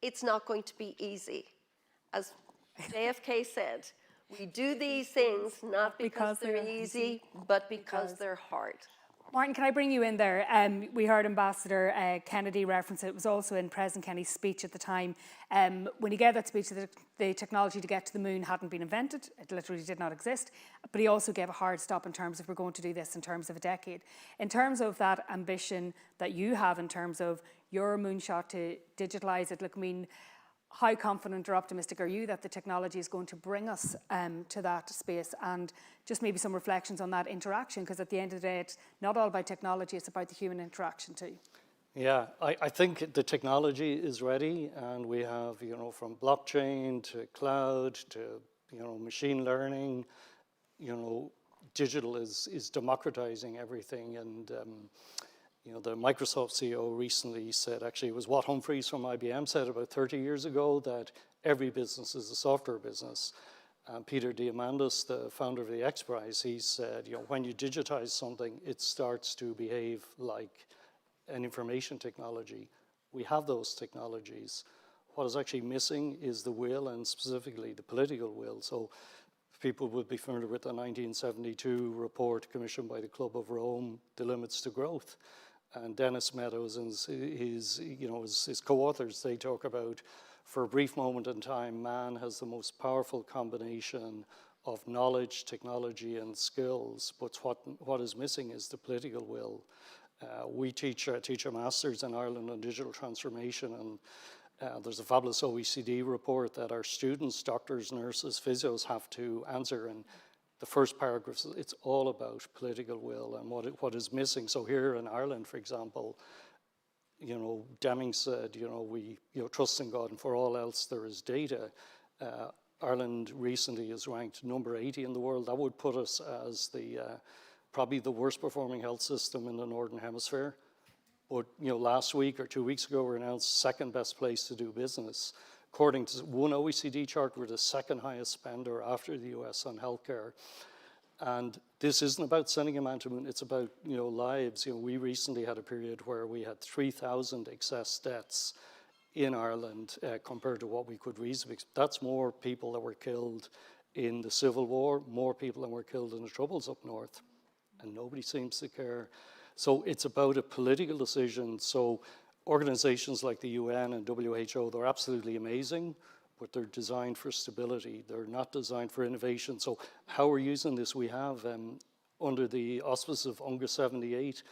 it's not going to be easy. As JFK said, we do these things not because they're easy, but because they're hard. Martin, can I bring you in there? We heard Ambassador Kennedy reference it. It was also in President Kennedy's speech at the time. When he gave that speech, the technology to get to the moon hadn't been invented. It literally did not exist. But he also gave a hard stop in terms of we're going to do this in terms of a decade. In terms of that ambition that you have in terms of your moonshot to digitalise it, look, I mean, how confident or optimistic are you that the technology is going to bring us to that space? And just maybe some reflections on that interaction, because at the end of the day, it's not all about technology, it's about the human interaction too. Yeah, I think the technology is ready, and we have, you know, from blockchain to cloud to, you know, machine learning, you know, digital is democratizing everything. And you know, the Microsoft CEO recently said, actually, it was what Humphreys from IBM said about 30 years ago, that every business is a software business. Peter Diamandis, the founder of the X Prize, he said, you know, when you digitize something, it starts to behave like an information technology. We have those technologies. What is actually missing is the will, and specifically the political will. So people would be familiar with the 1972 report commissioned by the Club of Rome, The Limits to Growth. And Dennis Meadows and his co-authors, they talk about, for a brief moment in time, man has the most powerful combination of knowledge, technology, and skills. But what is missing is the political will. We teach a master's in Ireland on digital transformation, and there's a fabulous OECD report that our students, doctors, nurses, physios, have to answer. And the first paragraph, it's all about political will and what is missing. So here in Ireland, for example, you know, Deming said, you know, we trust in God, and for all else there is data. Ireland recently is ranked number 80 in the world. That would put us as the probably the worst performing health system in the Northern Hemisphere. But, you know, last week or 2 weeks ago, we announced second best place to do business. According to one OECD chart, we're the second highest spender after the US on healthcare. And this isn't about sending a man to the moon, it's about, you know, lives. You know, we recently had a period where we had 3,000 excess deaths in Ireland compared to what we could reasonably expect. That's more people that were killed in the Civil War, more people than were killed in the Troubles up north. And nobody seems to care. So it's about a political decision. So organizations like the UN and WHO, they're absolutely amazing, but they're designed for stability. They're not designed for innovation. So how we're using this, we have, under the auspices of UNGA 78,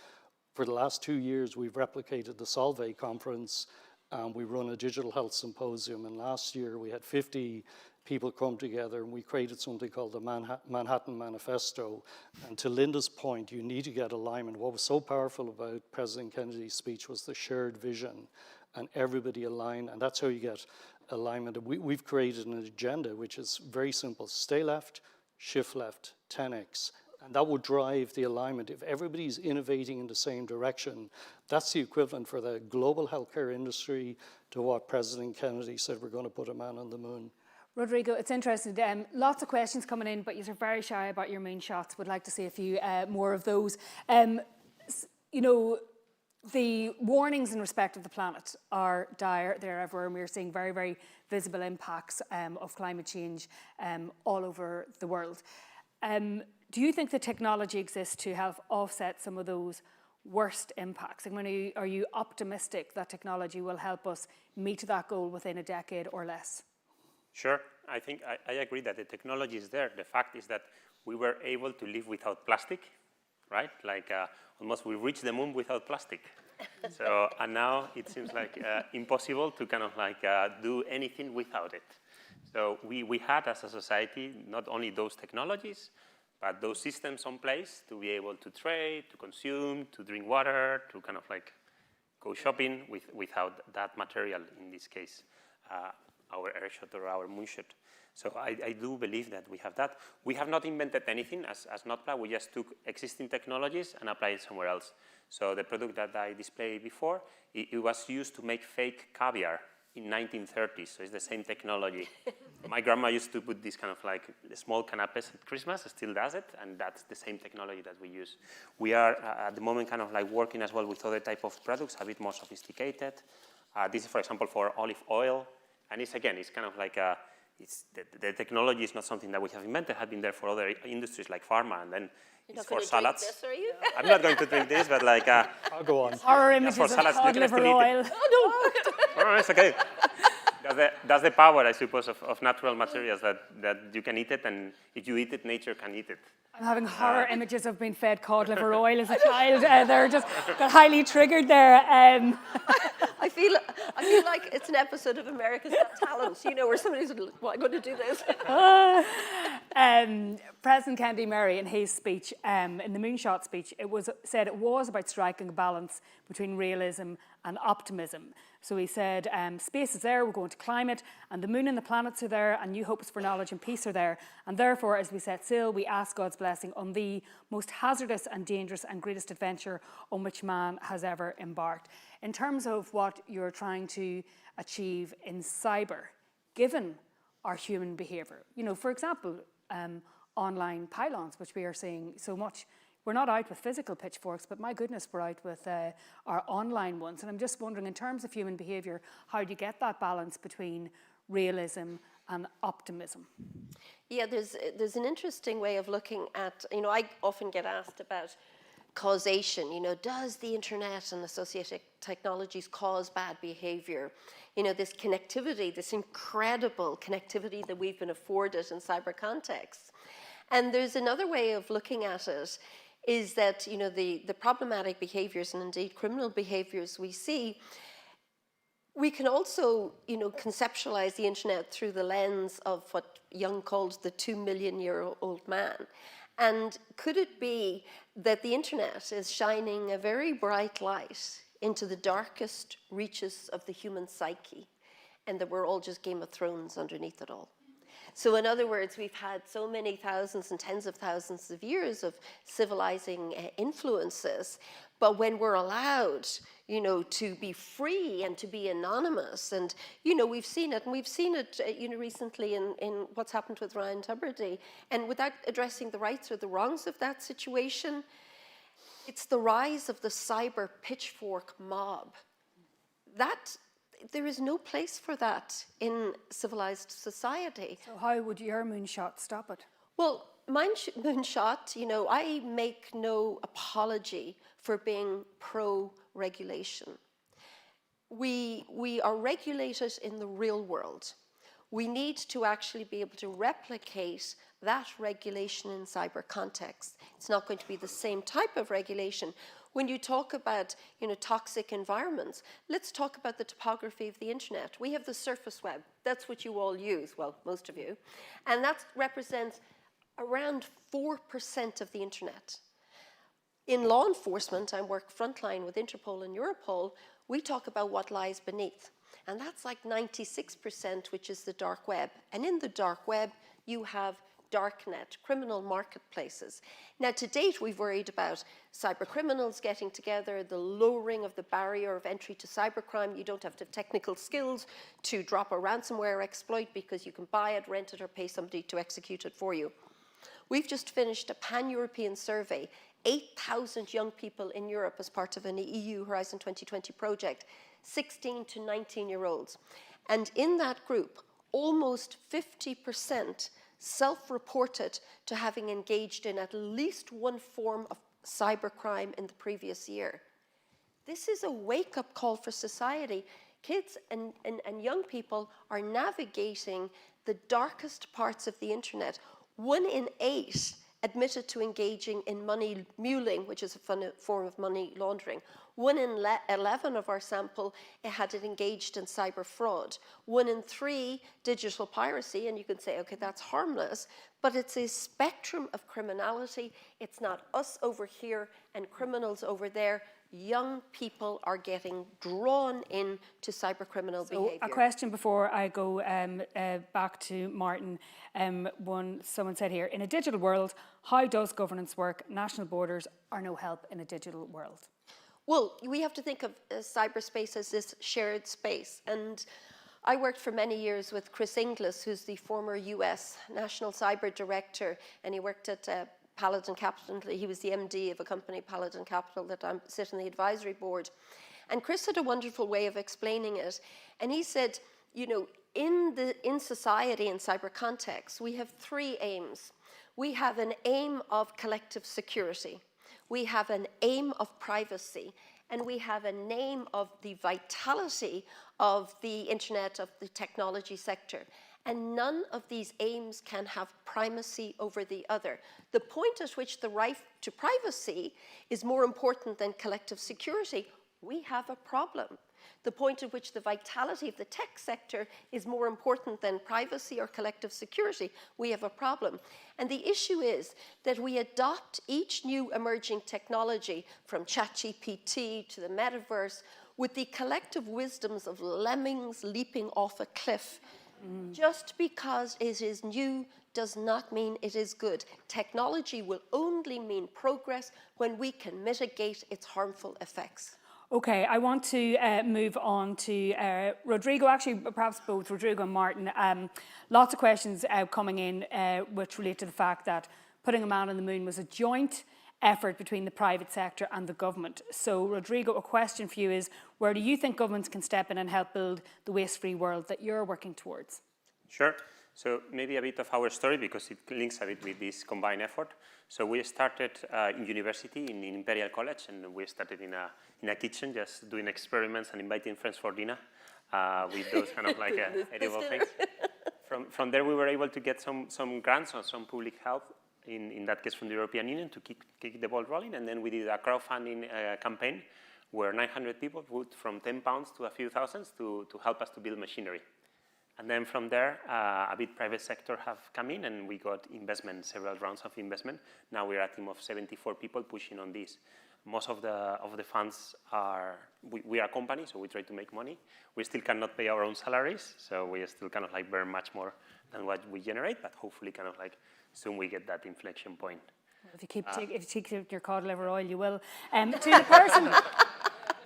For the last 2 years, we've replicated the Solvay conference, and we run a digital health symposium. And last year, we had 50 people come together, and we created something called the Manhattan Manifesto. And to Linda's point, you need to get alignment. What was so powerful about President Kennedy's speech was the shared vision, and everybody aligned, and that's how you get alignment. We've created an agenda which is very simple: stay left, shift left, 10x. And that would drive the alignment. If everybody's innovating in the same direction, that's the equivalent for the global healthcare industry to what President Kennedy said, we're going to put a man on the moon. Rodrigo, it's interesting. Lots of questions coming in, but you're very shy about your moonshots. Would like to see a few more of those. You know, the warnings in respect of the planet are dire. They're everywhere, and we're seeing very, very visible impacts of climate change all over the world. Do you think the technology exists to help offset some of those worst impacts? And are you optimistic that technology will help us meet that goal within a decade or less? Sure. I think I agree that the technology is there. The fact is that we were able to live without plastic, right? Like almost we reached the moon without plastic. So, and now it seems like impossible to kind of like do anything without it. So we had as a society not only those technologies, but those systems in place to be able to trade, to consume, to drink water, to kind of like go shopping without that material, in this case, our airshot or our moonshot. So I do believe that we have that. We have not invented anything as NotPla. We just took existing technologies and applied it somewhere else. So the product that I displayed before, it was used to make fake caviar in 1930s, so it's the same technology. My grandma used to put this kind of like small canapes at Christmas, still does it, and that's the same technology that we use. We are at the moment kind of like working as well with other type of products, a bit more sophisticated. This is, for example, for olive oil, and it's kind of like the technology is not something that we have invented, it has been there for other industries like pharma, and then it's for salads. This, are you? I'm not going to drink this, but like I'll go on. Horror images of cod liver oil. Oh no, it's okay. That's the power, I suppose, of natural materials, that you can eat it, and if you eat it, nature can eat it. I'm having horror images of being fed cod liver oil as a child. They're just got highly triggered there. I feel like it's an episode of America's Got Talent, you know, where somebody's like, well, I'm going to do this. President Kennedy Murray, in his speech, in the Moonshot speech, said it was about striking a balance between realism and optimism. So he said, space is there, we're going to climb it, and the moon and the planets are there, and new hopes for knowledge and peace are there. And therefore, as we set sail, we ask God's blessing on the most hazardous and dangerous and greatest adventure on which man has ever embarked. In terms of what you're trying to achieve in cyber, given our human behaviour, you know, for example, online pylons, which we are seeing so much. We're not out with physical pitchforks, but my goodness, we're out with our online ones. And I'm just wondering, in terms of human behaviour, how do you get that balance between realism and optimism? Yeah, there's an interesting way of looking at, you know, I often get asked about causation. You know, does the internet and associated technologies cause bad behaviour? You know, this connectivity, this incredible connectivity that we've been afforded in cyber contexts. And there's another way of looking at it, is that, you know, the problematic behaviours and indeed criminal behaviours we see, we can also, you know, conceptualise the internet through the lens of what Jung called the 2 million-year-old man. And could it be that the internet is shining a very bright light into the darkest reaches of the human psyche, and that we're all just Game of Thrones underneath it all? So in other words, we've had so many thousands and tens of thousands of years of civilizing influences, but when we're allowed, you know, to be free and to be anonymous, and, you know, we've seen it you know, recently in what's happened with Ryan Tubridy, and without addressing the rights or the wrongs of that situation, it's the rise of the cyber pitchfork mob. There is no place for that in civilized society. So how would your moonshot stop it? Well, my moonshot, you know, I make no apology for being pro-regulation. We are regulated in the real world. We need to actually be able to replicate that regulation in cyber context. It's not going to be the same type of regulation. When you talk about, toxic environments, let's talk about the topography of the internet. We have the surface web. That's what you all use, well, most of you. And that represents around 4% of the internet. In law enforcement, I work frontline with Interpol and Europol, we talk about what lies beneath. And that's like 96%, which is the dark web. And in the dark web, you have darknet, criminal marketplaces. Now, to date, we've worried about cyber criminals getting together, the lowering of the barrier of entry to cybercrime. You don't have to have technical skills to drop a ransomware exploit because you can buy it, rent it, or pay somebody to execute it for you. We've just finished a pan-European survey, 8,000 young people in Europe as part of an EU Horizon 2020 project, 16 to 19-year-olds. And in that group, almost 50% self-reported to having engaged in at least one form of cybercrime in the previous year. This is a wake-up call for society. Kids and young people are navigating the darkest parts of the internet. 1 in 8 admitted to engaging in money muling, which is a form of money laundering. 1 in 11 of our sample had engaged in cyber fraud. 1 in 3 digital piracy, and you can say, okay, that's harmless, but it's a spectrum of criminality. It's not us over here and criminals over there. Young people are getting drawn into cyber criminal behavior. A question before I go back to Martin. Someone said here, in a digital world, how does governance work? National borders are no help in a digital world. Well, we have to think of cyberspace as this shared space. And I worked for many years with Chris Inglis, who's the former US National Cyber Director, and he worked at Paladin Capital. He was the MD of a company, Paladin Capital, that I sit on the advisory board. And Chris had a wonderful way of explaining it. And he said, in society, in cyber context, we have 3 aims. We have an aim of collective security. We have an aim of privacy, and we have an aim of the vitality of the internet, of the technology sector. And none of these aims can have primacy over the other. The point at which the right to privacy is more important than collective security, we have a problem. The point at which the vitality of the tech sector is more important than privacy or collective security, we have a problem. And the issue is that we adopt each new emerging technology, from ChatGPT to the metaverse, with the collective wisdoms of lemmings leaping off a cliff. Just because it is new does not mean it is good. Technology will only mean progress when we can mitigate its harmful effects. Okay, I want to move on to Rodrigo, actually perhaps both Rodrigo and Martin. Lots of questions coming in which relate to the fact that putting a man on the moon was a joint effort between the private sector and the government. So Rodrigo, a question for you is, where do you think governments can step in and help build the waste-free world that you're working towards? Sure. So maybe a bit of our story, because it links a bit with this combined effort. So we started in university in Imperial College, and we started in a kitchen, just doing experiments and inviting friends for dinner with those kind of like edible things. From there, we were able to get some grants or some public help, in that case from the European Union, to kick the ball rolling. And then we did a crowdfunding campaign where 900 people put from £10 to a few thousands to help us to build machinery. And then from there, a bit private sector have come in, and we got investment, several rounds of investment. Now we're a team of 74 people pushing on this. Most of the funds are, we are a company, so we try to make money. We still cannot pay our own salaries, so we still kind of like burn much more than what we generate, but hopefully kind of like soon we get that inflection point. If you keep your cod liver oil, you will.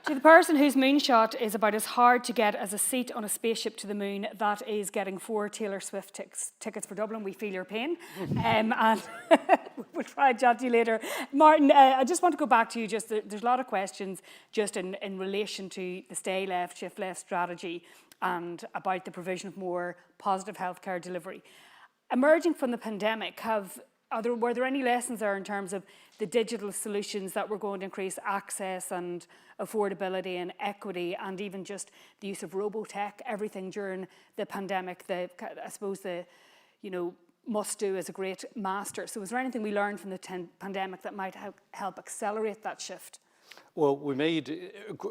To the person whose moonshot is about as hard to get as a seat on a spaceship to the moon, that is getting 4 Taylor Swift tickets for Dublin. We feel your pain. And we'll try and chat to you later. Martin, I just want to go back to you. There's a lot of questions just in relation to the stay left, shift left strategy and about the provision of more positive healthcare delivery. Emerging from the pandemic, were there any lessons there in terms of the digital solutions that were going to increase access and affordability and equity, and even just the use of robotech, everything during the pandemic, I suppose must do as a great master. So was there anything we learned from the pandemic that might help accelerate that shift? Well,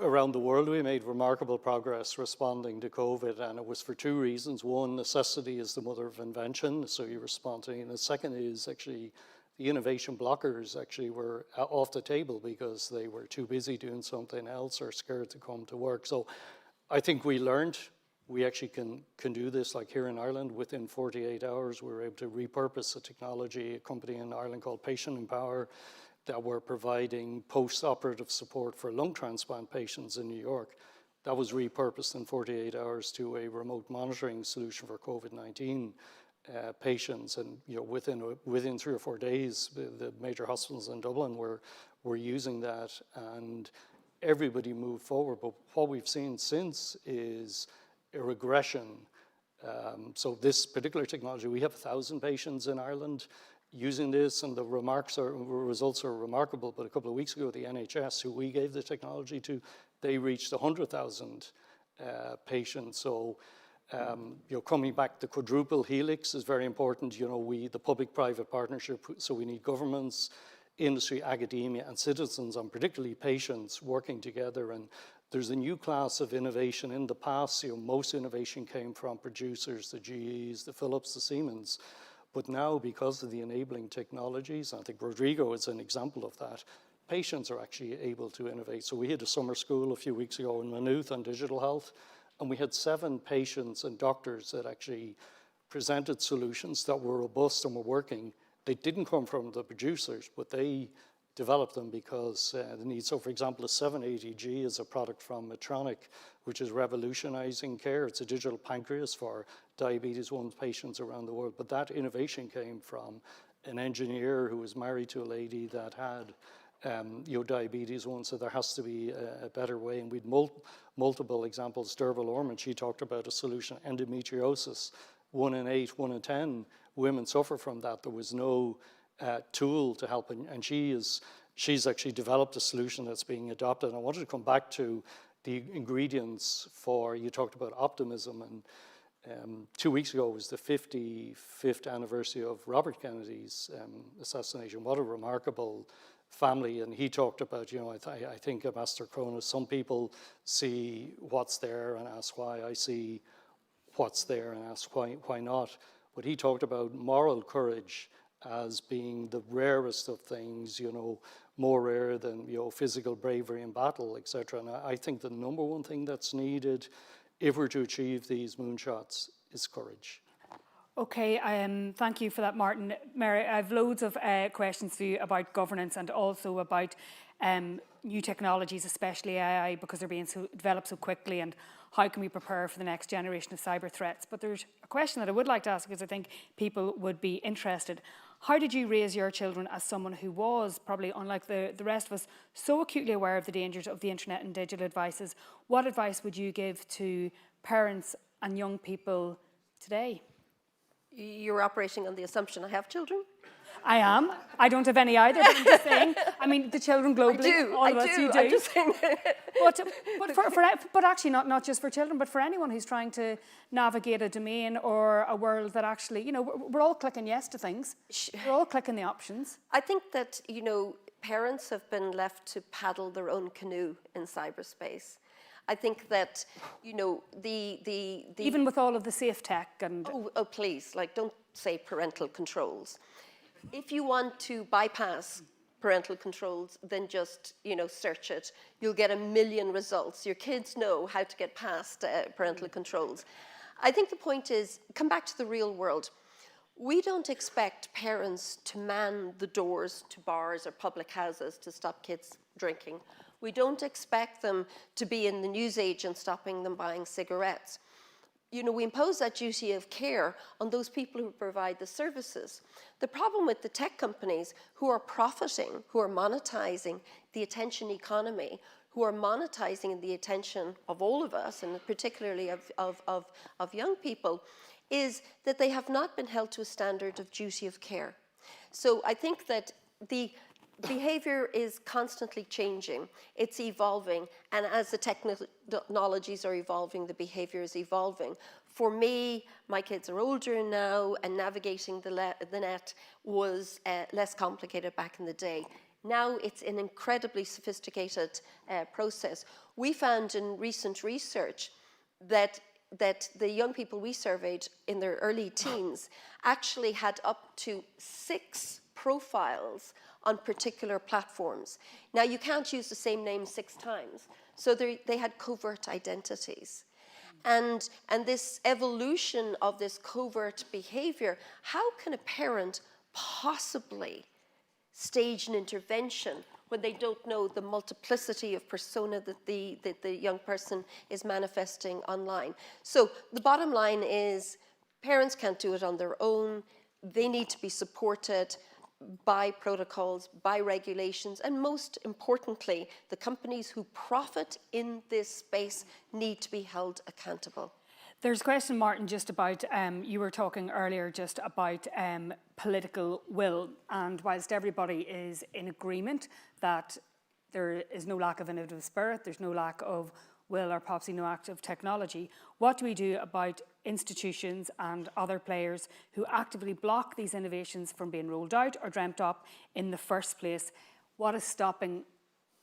around the world, we made remarkable progress responding to COVID, and it was for two reasons. One, necessity is the mother of invention, so you respond to it. And the second is actually the innovation blockers actually were off the table because they were too busy doing something else or scared to come to work. So I think we learned we actually can do this. Like here in Ireland, within 48 hours, we were able to repurpose a technology, a company in Ireland called Patient Empower, that were providing post-operative support for lung transplant patients in New York. That was repurposed in 48 hours to a remote monitoring solution for COVID-19 patients. And within 3 or 4 days, the major hospitals in Dublin were using that, and everybody moved forward. But what we've seen since is a regression. So this particular technology, we have 1,000 patients in Ireland using this, and the results are remarkable. But a couple of weeks ago, the NHS, who we gave the technology to, they reached 100,000 patients. So, coming back, the quadruple helix is very important. The public-private partnership, so we need governments, industry, academia, and citizens, and particularly patients, working together. And there's a new class of innovation. In the past, most innovation came from producers, the GEs, the Philips, the Siemens. But now, because of the enabling technologies, I think Rodrigo is an example of that, patients are actually able to innovate. So we had a summer school a few weeks ago in Maynooth on digital health, and we had 7 patients and doctors that actually presented solutions that were robust and were working. They didn't come from the producers, but they developed them because the need. So for example, a 780G is a product from Medtronic, which is revolutionizing care. It's a digital pancreas for diabetes 1 patients around the world. But that innovation came from an engineer who was married to a lady that had diabetes 1, so there has to be a better way. And we'd multiple examples. Derval Orman, she talked about a solution, endometriosis. 1 in 8, 1 in 10 women suffer from that. There was no tool to help, and she's actually developed a solution that's being adopted. And I wanted to come back to the ingredients for, you talked about optimism, and 2 weeks ago was the 55th anniversary of Robert Kennedy's assassination. What a remarkable family. And he talked about, I think Ambassador Cronus, some people see what's there and ask why. I see what's there and ask why not. But he talked about moral courage as being the rarest of things, more rare than physical bravery in battle, etc. And I think the number one thing that's needed if we're to achieve these moonshots is courage. Okay, thank you for that, Martin. Mary, I have loads of questions for you about governance and also about new technologies, especially AI, because they're being developed so quickly, and how can we prepare for the next generation of cyber threats. But there's a question that I would like to ask, because I think people would be interested. How did you raise your children as someone who was, probably unlike the rest of us, so acutely aware of the dangers of the internet and digital devices? What advice would you give to parents and young people today? You're operating on the assumption I have children? I am. I don't have any either, but I'm just saying. I mean, the children globally, all of us, you do. I'm just saying. But actually, not just for children, but for anyone who's trying to navigate a domain or a world that actually, we're all clicking yes to things. We're all clicking the options. I think that, parents have been left to paddle their own canoe in cyberspace. I think that, the even with all of the safe tech and... Oh, please, don't say parental controls. If you want to bypass parental controls, then just, search it. You'll get 1 million results. Your kids know how to get past parental controls. I think the point is, come back to the real world. We don't expect parents to man the doors to bars or public houses to stop kids drinking. We don't expect them to be in the newsagent stopping them buying cigarettes. We impose that duty of care on those people who provide the services. The problem with the tech companies who are profiting, who are monetizing the attention economy, who are monetizing the attention of all of us, and particularly of young people, is that they have not been held to a standard of duty of care. So I think that the behavior is constantly changing. It's evolving. And as the technologies are evolving, the behavior is evolving. For me, my kids are older now, and navigating the net was less complicated back in the day. Now it's an incredibly sophisticated process. We found in recent research that the young people we surveyed in their early teens actually had up to 6 profiles on particular platforms. Now, you can't use the same name 6 times, so they had covert identities. And this evolution of this covert behavior, how can a parent possibly stage an intervention when they don't know the multiplicity of persona that the young person is manifesting online? So the bottom line is parents can't do it on their own. They need to be supported by protocols, by regulations, and most importantly, the companies who profit in this space need to be held accountable. There's a question, Martin, just about, you were talking earlier just about political will, and whilst everybody is in agreement that there is no lack of innovative spirit, there's no lack of will or possibly no active technology, what do we do about institutions and other players who actively block these innovations from being rolled out or dreamt up in the first place? What is stopping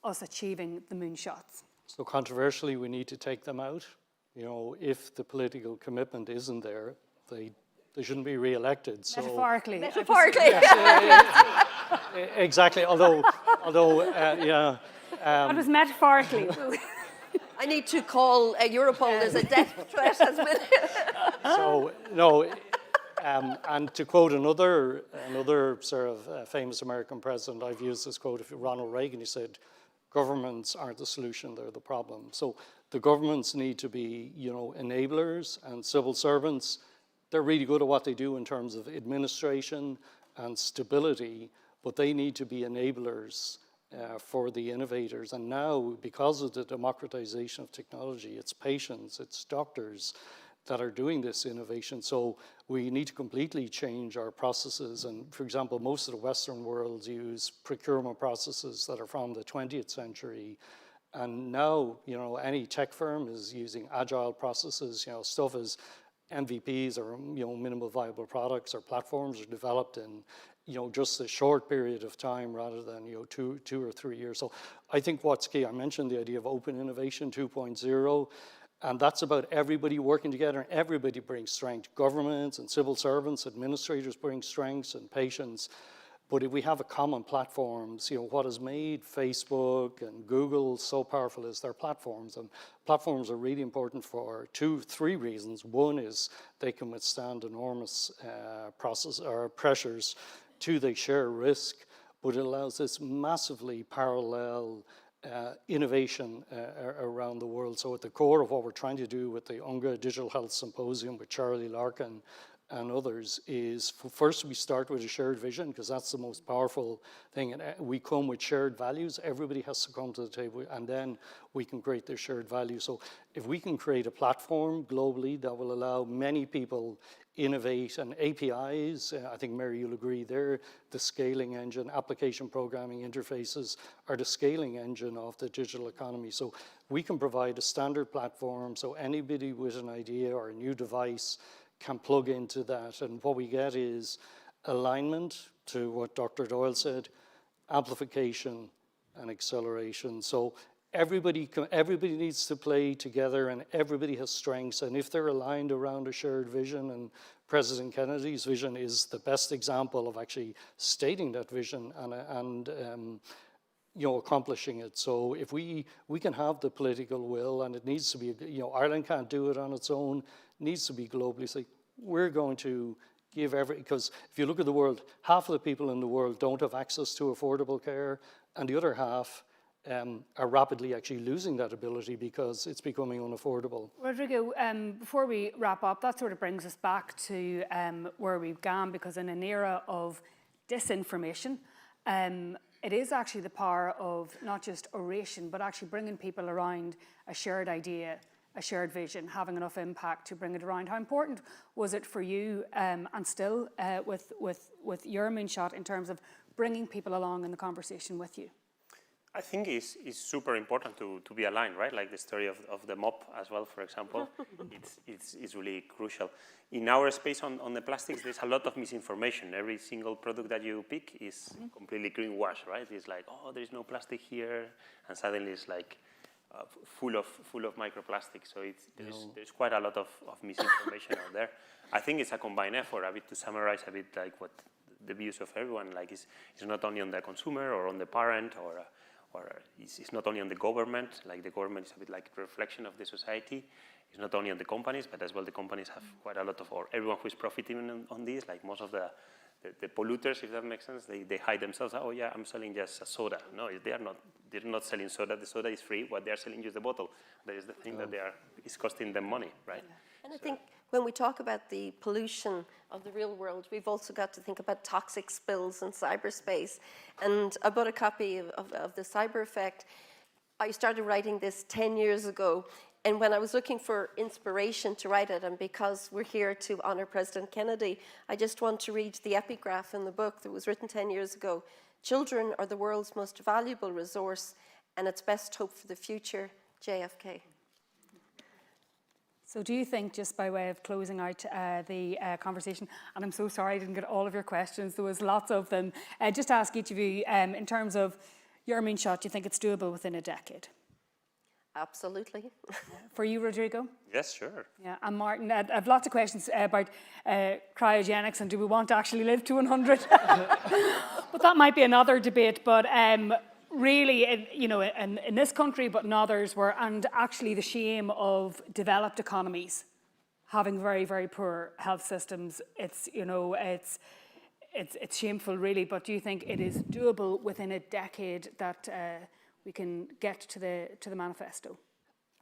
us achieving the moonshots? So controversially, we need to take them out. You know, if the political commitment isn't there, they shouldn't be re-elected. So, Metaphorically. exactly. Although, yeah. That was metaphorically. I need to call Europol. There's a death threat has been. So no, and to quote another sort of famous American president, I've used this quote of Ronald Reagan. He said, "Governments aren't the solution; they're the problem." So the governments need to be, you know, enablers, and civil servants. They're really good at what they do in terms of administration and stability, but they need to be enablers for the innovators. And now, because of the democratization of technology, it's patients, it's doctors that are doing this innovation. So we need to completely change our processes. And for example, most of the Western world use procurement processes that are from the 20th century. And now, you know, any tech firm is using agile processes. You know, stuff is MVPs, or, you know, minimal viable products or platforms, are developed in, you know, just a short period of time rather than, you know, two or 3 years. So I think what's key, I mentioned the idea of open innovation 2.0, and that's about everybody working together, and everybody brings strength. Governments and civil servants, administrators bring strengths, and patients. But if we have a common platforms, you know, what has made Facebook and Google so powerful is their platforms. And platforms are really important for 3 reasons. One is they can withstand enormous pressures. 2, they share risk, but it allows this massively parallel innovation around the world. So at the core of what we're trying to do with the UNGA Digital Health Symposium with Charlie Larkin and others is, first we start with a shared vision, because that's the most powerful thing. And we come with shared values. Everybody has to come to the table, and then we can create their shared values. So if we can create a platform globally that will allow many people innovate, and APIs, I think Mary, you'll agree, they're the scaling engine. Application programming interfaces are the scaling engine of the digital economy. So we can provide a standard platform so anybody with an idea or a new device can plug into that. And what we get is alignment to what Dr. Doyle said, amplification and acceleration. So everybody needs to play together, and everybody has strengths. And if they're aligned around a shared vision, and President Kennedy's vision is the best example of actually stating that vision and you know, accomplishing it. So if we can have the political will, and it needs to be, you know, Ireland can't do it on its own, it needs to be globally. So we're going to give because if you look at the world, half of the people in the world don't have access to affordable care, and the other half are rapidly actually losing that ability because it's becoming unaffordable. Rodrigo, before we wrap up, that sort of brings us back to where we began, because in an era of disinformation, it is actually the power of not just oration, but actually bringing people around a shared idea, a shared vision, having enough impact to bring it around. How important was it for you, and still with your Moonshot, in terms of bringing people along in the conversation with you? I think it's super important to be aligned, right? Like the story of the mop as well, for example. it's really crucial. In our space on the plastics, there's a lot of misinformation. Every single product that you pick is completely greenwash, right? It's like, oh, there's no plastic here, and suddenly it's like full of microplastics. So there's quite a lot of misinformation out there. I think it's a combined effort, a bit to summarize a bit like what the views of everyone, like it's not only on the consumer or on the parent or it's not only on the government, like the government is a bit like a reflection of the society. It's not only on the companies, but as well the companies have quite a lot of, or everyone who is profiting on this, like most of the polluters, if that makes sense, they hide themselves. Oh yeah, I'm selling just a soda. No, they're not selling soda. The soda is free. What they're selling is the bottle. That is the thing that is costing them money, right? And I think when we talk about the pollution of the real world, we've also got to think about toxic spills in cyberspace. And I bought a copy of the Cyber Effect. I started writing this 10 years ago. And when I was looking for inspiration to write it, and because we're here to honor President Kennedy, I just want to read the epigraph in the book that was written 10 years ago. Children are the world's most valuable resource, and its best hope for the future, JFK. So do you think, just by way of closing out the conversation, and I'm so sorry I didn't get all of your questions, there was lots of them, just to ask each of you, in terms of your Moonshot, do you think it's doable within a decade? Absolutely. For you, Rodrigo? Yes, sure. Yeah, and Martin, I have lots of questions about cryogenics and do we want to actually live to 100? But that might be another debate. But really, in this country, but in others, and actually the shame of developed economies having very, very poor health systems. It's shameful, really. But do you think it is doable within a decade that we can get to the manifesto?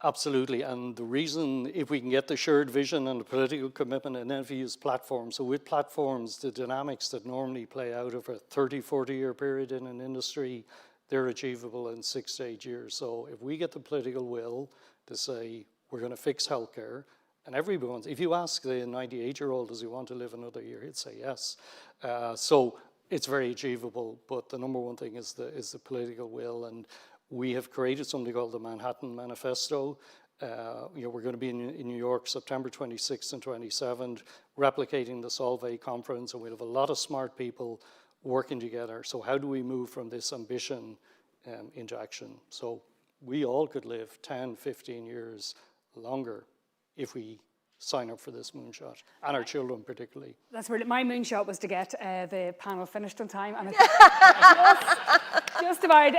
Absolutely, and the reason, if we can get the shared vision and the political commitment, and then if we use platforms, so with platforms, the dynamics that normally play out over a 30, 40-year period in an industry, they're achievable in 6 to 8 years. So if we get the political will to say, we're going to fix healthcare, and everyone's, if you ask the 98-year-old, does he want to live another year, he'd say yes. So it's very achievable, but the number one thing is the political will, and we have created something called the Manhattan Manifesto. We're going to be in New York September 26th and 27th, replicating the Solvay conference, and we'll have a lot of smart people working together. So how do we move from this ambition into action? So we all could live 10, 15 years longer if we sign up for this Moonshot, and our children particularly. That's brilliant. My Moonshot was to get the panel finished on time, and just about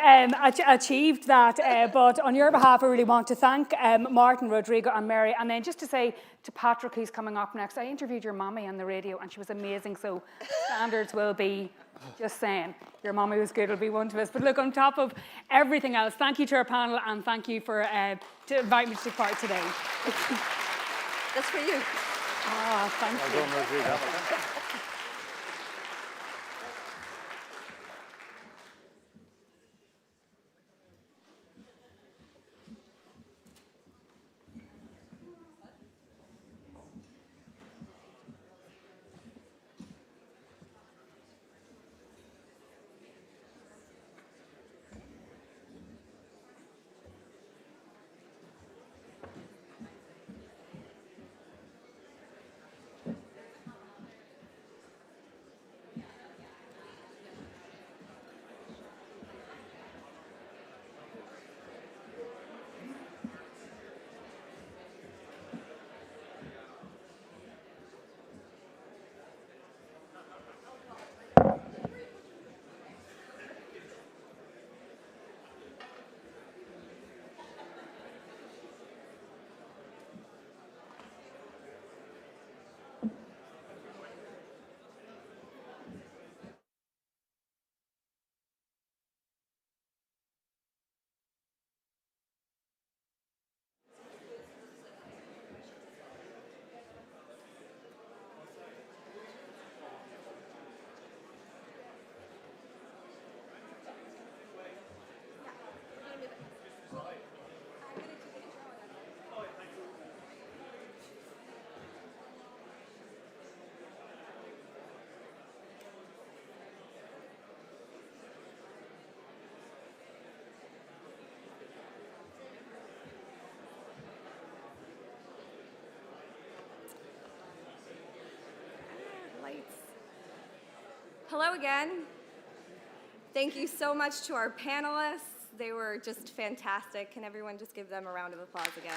achieved that. But on your behalf, I really want to thank Martin, Rodrigo and Mary, and then just to say to Patrick, who's coming up next, I interviewed your mommy on the radio and she was amazing, so standards will be, just saying, your mommy was good, it'll be one to us. But look, on top of everything else, thank you to our panel and thank you for to invite me to take part today. That's for you. Thank you. Well done, Rodrigo. Hello again. Thank you so much to our panelists. They were just fantastic. Can everyone just give them a round of applause again?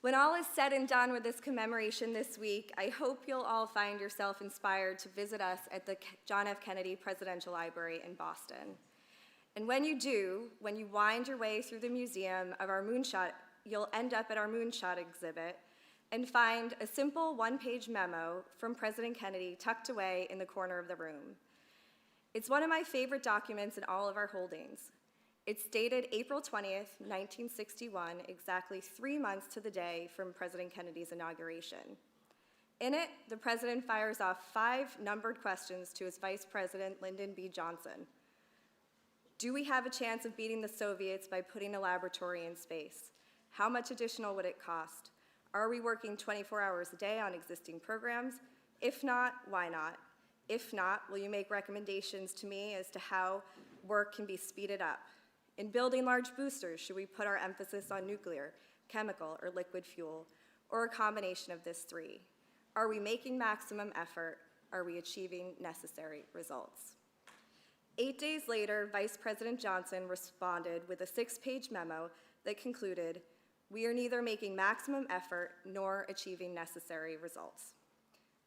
When all is said and done with this commemoration this week, I hope you'll all find yourself inspired to visit us at the John F. Kennedy Presidential Library in Boston. And when you do, when you wind your way through the museum of our Moonshot, you'll end up at our Moonshot exhibit and find a simple one-page memo from President Kennedy tucked away in the corner of the room. It's one of my favorite documents in all of our holdings. It's dated April 20th, 1961, exactly 3 months to the day from President Kennedy's inauguration. In it, the president fires off 5 numbered questions to his Vice President, Lyndon B. Johnson. Do we have a chance of beating the Soviets by putting a laboratory in space? How much additional would it cost? Are we working 24 hours a day on existing programs? If not, why not? If not, will you make recommendations to me as to how work can be speeded up? In building large boosters, should we put our emphasis on nuclear, chemical, or liquid fuel, or a combination of this 3? Are we making maximum effort? Are we achieving necessary results? 8 days later, Vice President Johnson responded with a 6-page memo that concluded, "We are neither making maximum effort nor achieving necessary results."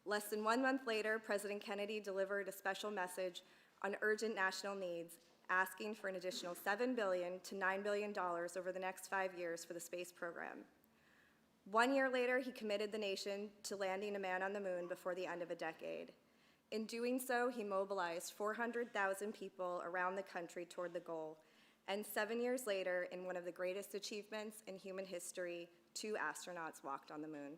Less than 1 month later, President Kennedy delivered a special message on urgent national needs, asking for an additional $7 billion to $9 billion over the next 5 years for the space program. 1 year later, he committed the nation to landing a man on the moon before the end of a decade. In doing so, he mobilized 400,000 people around the country toward the goal. And 7 years later, in one of the greatest achievements in human history, 2 astronauts walked on the moon.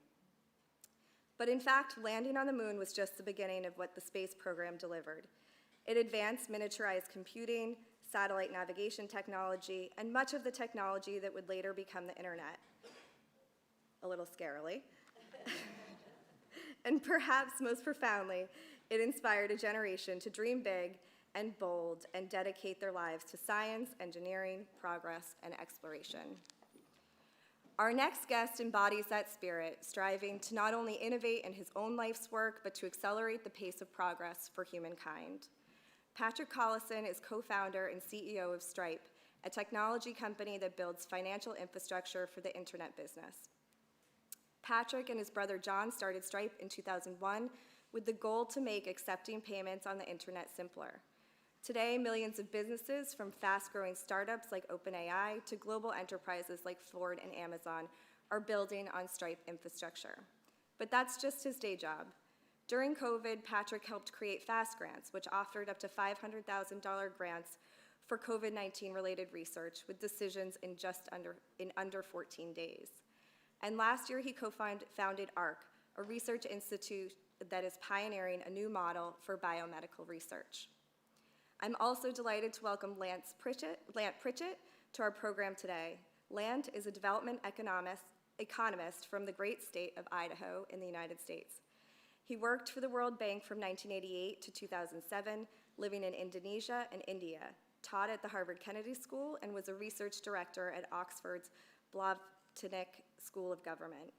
But in fact, landing on the moon was just the beginning of what the space program delivered. It advanced miniaturized computing, satellite navigation technology, and much of the technology that would later become the internet. A little scarily. And perhaps most profoundly, it inspired a generation to dream big and bold and dedicate their lives to science, engineering, progress, and exploration. Our next guest embodies that spirit, striving to not only innovate in his own life's work, but to accelerate the pace of progress for humankind. Patrick Collison is co-founder and CEO of Stripe, a technology company that builds financial infrastructure for the internet business. Patrick and his brother John started Stripe in 2001 with the goal to make accepting payments on the internet simpler. Today, millions of businesses, from fast-growing startups like OpenAI to global enterprises like Ford and Amazon, are building on Stripe infrastructure. But that's just his day job. During COVID, Patrick helped create Fast Grants, which offered up to $500,000 grants for COVID-19 related research with decisions in under 14 days. And last year, he co-founded ARC, a research institute that is pioneering a new model for biomedical research. I'm also delighted to welcome Lant Pritchett to our program today. Lant is a development economist from the great state of Idaho in the United States. He worked for the World Bank from 1988 to 2007, living in Indonesia and India, taught at the Harvard Kennedy School, and was a research director at Oxford's Blavatnik School of Government.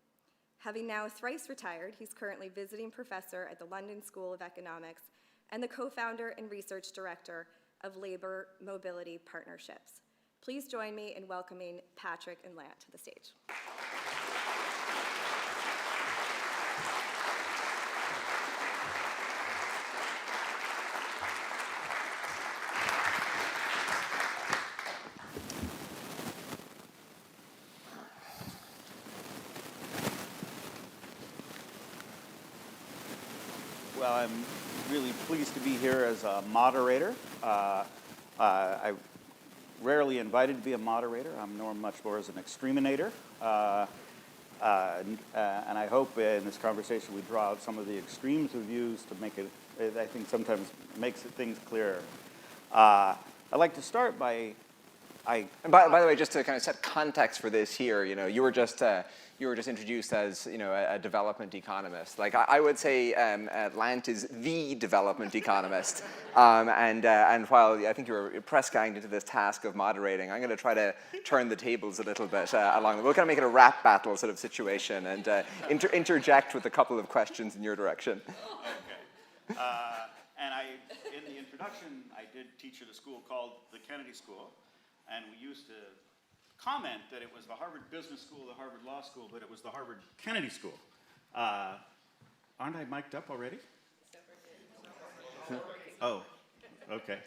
Having now thrice retired, he's currently visiting professor at the London School of Economics and the co-founder and research director of Labor Mobility Partnerships. Please join me in welcoming Patrick and Lant to the stage. Well, I'm really pleased to be here as a moderator. I'm rarely invited to be a moderator. I'm known much more as an exterminator. And I hope in this conversation we draw out some of the extremes of views to make it, I think sometimes makes things clearer. I'd like to start by And by the way, just to kind of set context for this here, you were just introduced as a development economist. Like I would say, Lant is the development economist. And while I think you were press-ganged into this task of moderating, I'm going to try to turn the tables a little bit along. We'll kind of make it a rap battle sort of situation and interject with a couple of questions in your direction. Okay. And in the introduction, I did teach at a school called the Kennedy School, and we used to comment that it was the Harvard Business School, the Harvard Law School, but it was the Harvard Kennedy School. Aren't I mic'd up already? Oh, okay.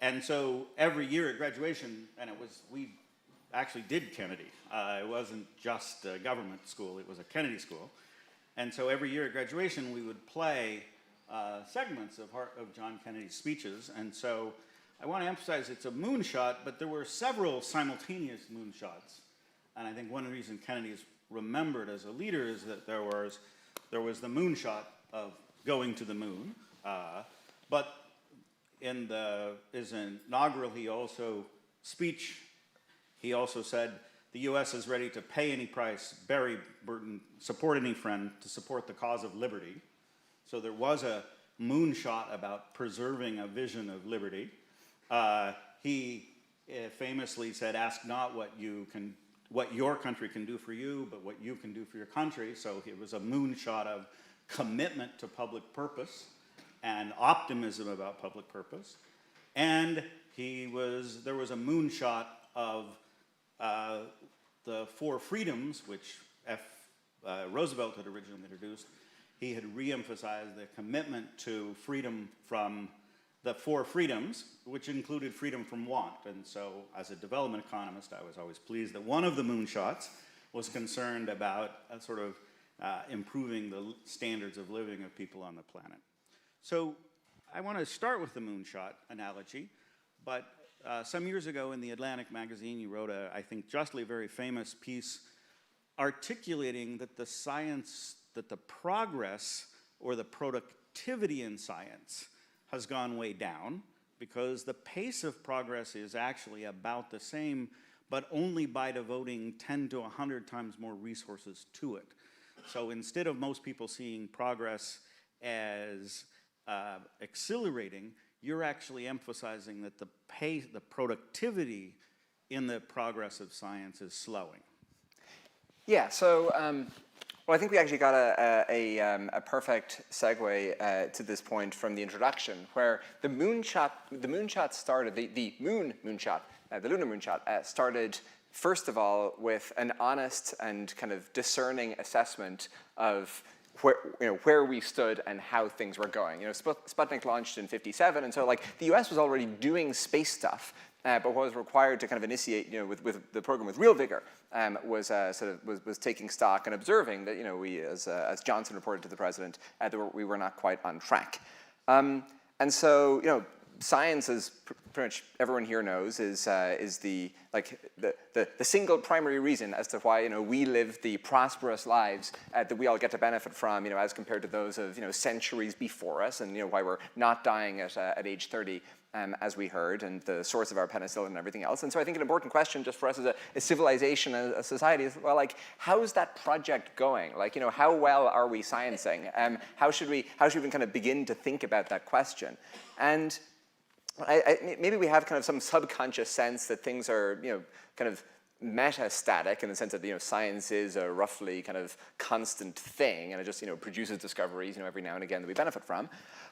And so every year at graduation, and we actually did Kennedy. It wasn't just a government school, it was a Kennedy school. And so every year at graduation, we would play segments of John Kennedy's speeches. And so I want to emphasize it's a moonshot, but there were several simultaneous moonshots. And I think one reason Kennedy is remembered as a leader is that there was the moonshot of going to the moon. But in his inaugural speech, he also said, the U.S. is ready to pay any price, bury burden, support any friend to support the cause of liberty. So there was a moonshot about preserving a vision of liberty. He famously said, ask not what your country can do for you, but what you can do for your country. So it was a moonshot of commitment to public purpose and optimism about public purpose. And there was a moonshot of the four freedoms, which Roosevelt had originally introduced. He had re-emphasized the commitment to freedom from the four freedoms, which included freedom from want. And so as a development economist, I was always pleased that one of the moonshots was concerned about improving the standards of living of people on the planet. So I want to start with the moonshot analogy, but some years ago in the Atlantic magazine, you wrote I think justly very famous piece articulating that the progress or the productivity in science has gone way down because the pace of progress is actually about the same, but only by devoting 10 to 100 times more resources to it. So instead of most people seeing progress as accelerating, you're actually emphasizing that the productivity in the progress of science is slowing. Yeah, so well, I think we actually got a perfect segue to this point from the introduction, where the moonshot started, the lunar moonshot started first of all with an honest and kind of discerning assessment of where we stood and how things were going. Sputnik launched in '57, and so the U.S. was already doing space stuff, but what was required to kind of initiate, with the program with real vigor, was taking stock and observing that, we, as Johnson reported to the president, that we were not quite on track. And so, science, as pretty much everyone here knows, is the single primary reason as to why we live the prosperous lives that we all get to benefit from, as compared to those of centuries before us, and why we're not dying at age 30, as we heard, and the source of our penicillin and everything else. And so I think an important question just for us as a civilization, a society, is, well, how's that project going? How well are we sciencing? How should we even kind of begin to think about that question? And maybe we have kind of some subconscious sense that things are, kind of meta-static in the sense that, science is a roughly kind of constant thing, and it just, produces discoveries, every now and again that we benefit from.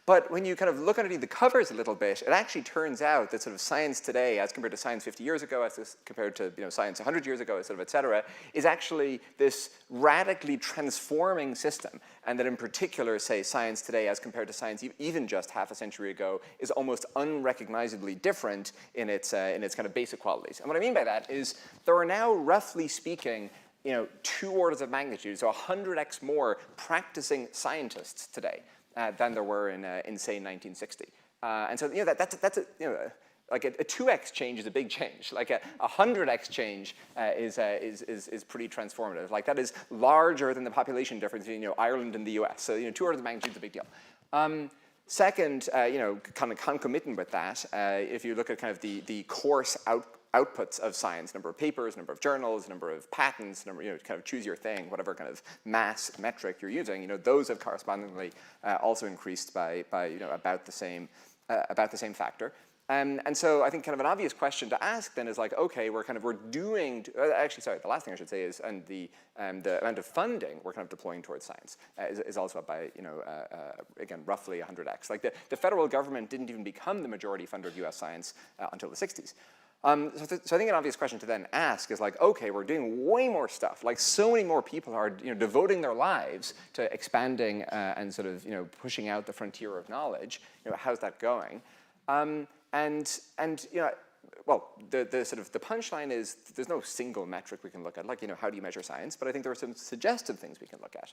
But when you kind of look underneath the covers a little bit, it actually turns out that sort of science today, as compared to science 50 years ago, as compared to science 100 years ago, et cetera, is actually this radically transforming system. And that in particular, say, science today, as compared to science even just half a century ago, is almost unrecognizably different in its kind of basic qualities. And what I mean by that is there are now, roughly speaking, 2 orders of magnitude, so 100x more practicing scientists today than there were in say, 1960. And so, that's a 2x change is a big change. A 100x change is pretty transformative. That is larger than the population difference between Ireland and the US. So 2 orders of magnitude is a big deal. Second, kind of concomitant with that, if you look at kind of the course outputs of science, number of papers, number of journals, number of patents, kind of choose your thing, whatever kind of mass metric you're using, those have correspondingly also increased by about the same factor. And so I think kind of an obvious question to ask then is like, okay, we're doing, actually, sorry, the last thing I should say is, and the amount of funding we're kind of deploying towards science is also up by, again, roughly 100x. Like the federal government didn't even become the majority funder of US science until the 60s. So I think an obvious question to then ask is like, okay, we're doing way more stuff. Like so many more people are devoting their lives to expanding and sort of pushing out the frontier of knowledge. How's that going? Well, the sort of the punchline is there's no single metric we can look at, like, how do you measure science? But I think there are some suggestive things we can look at.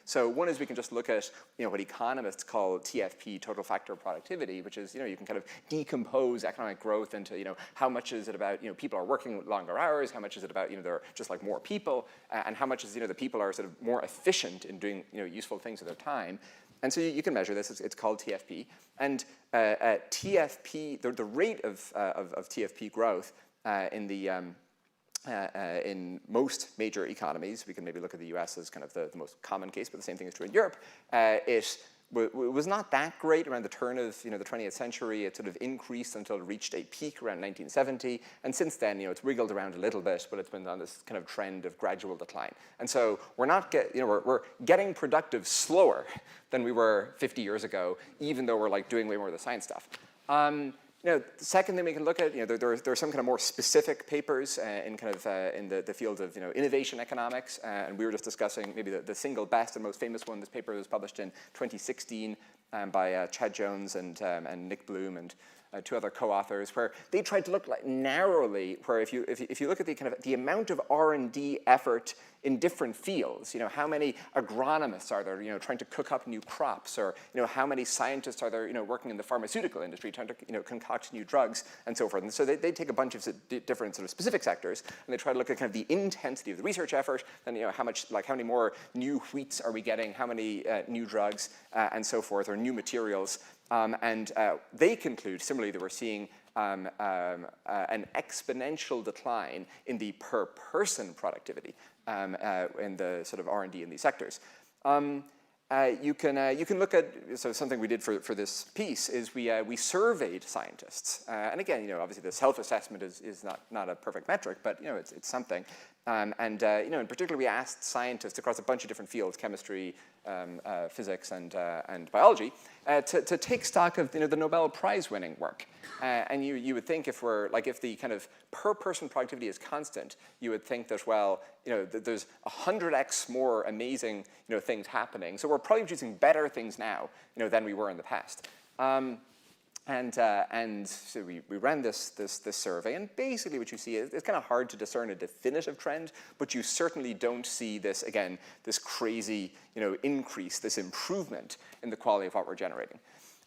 So one is we can just look at, what economists call TFP, total factor of productivity, which is, you can kind of decompose economic growth into, how much is it about, people are working longer hours, how much is it about, there are just like more people, and how much is, the people are sort of more efficient in doing, useful things with their time. And so you can measure this. It's called TFP. And TFP, the rate of TFP growth in most major economies, we can maybe look at the US as kind of the most common case, but the same thing is true in Europe. It was not that great around the turn of the 20th century. It sort of increased until it reached a peak around 1970, and since then it's wiggled around a little bit, but it's been on this kind of trend of gradual decline. And so we're getting productive slower than we were 50 years ago, even though we're like doing way more of the science stuff. The second thing we can look at, there are some kind of more specific papers in the field of innovation economics, and we were just discussing maybe the single best and most famous one. This paper was published in 2016 by Chad Jones and Nick Bloom and two other co-authors, where they tried to look narrowly, where if you look at the amount of R&D effort in different fields, how many agronomists are there, trying to cook up new crops, or how many scientists are there, working in the pharmaceutical industry, trying to concoct new drugs, and so forth. And so they take a bunch of different sort of specific sectors, and they try to look at kind of the intensity of the research effort, and how many more new wheats are we getting, how many new drugs, and so forth, or new materials. And they conclude, similarly, that we're seeing an exponential decline in the per-person productivity in the sort of R&D in these sectors. You can look at, so something we did for this piece is we surveyed scientists. And again, obviously the self-assessment is not a perfect metric, but it's something. In particular, we asked scientists across a bunch of different fields, chemistry, physics, and biology, to take stock of the Nobel Prize-winning work. And you would think if the kind of per-person productivity is constant, you would think that, well, there's 100x more amazing things happening. So we're probably producing better things now than we were in the past. And so we ran this survey, and basically what you see is it's kind of hard to discern a definitive trend, but you certainly don't see this crazy increase, this improvement in the quality of what we're generating.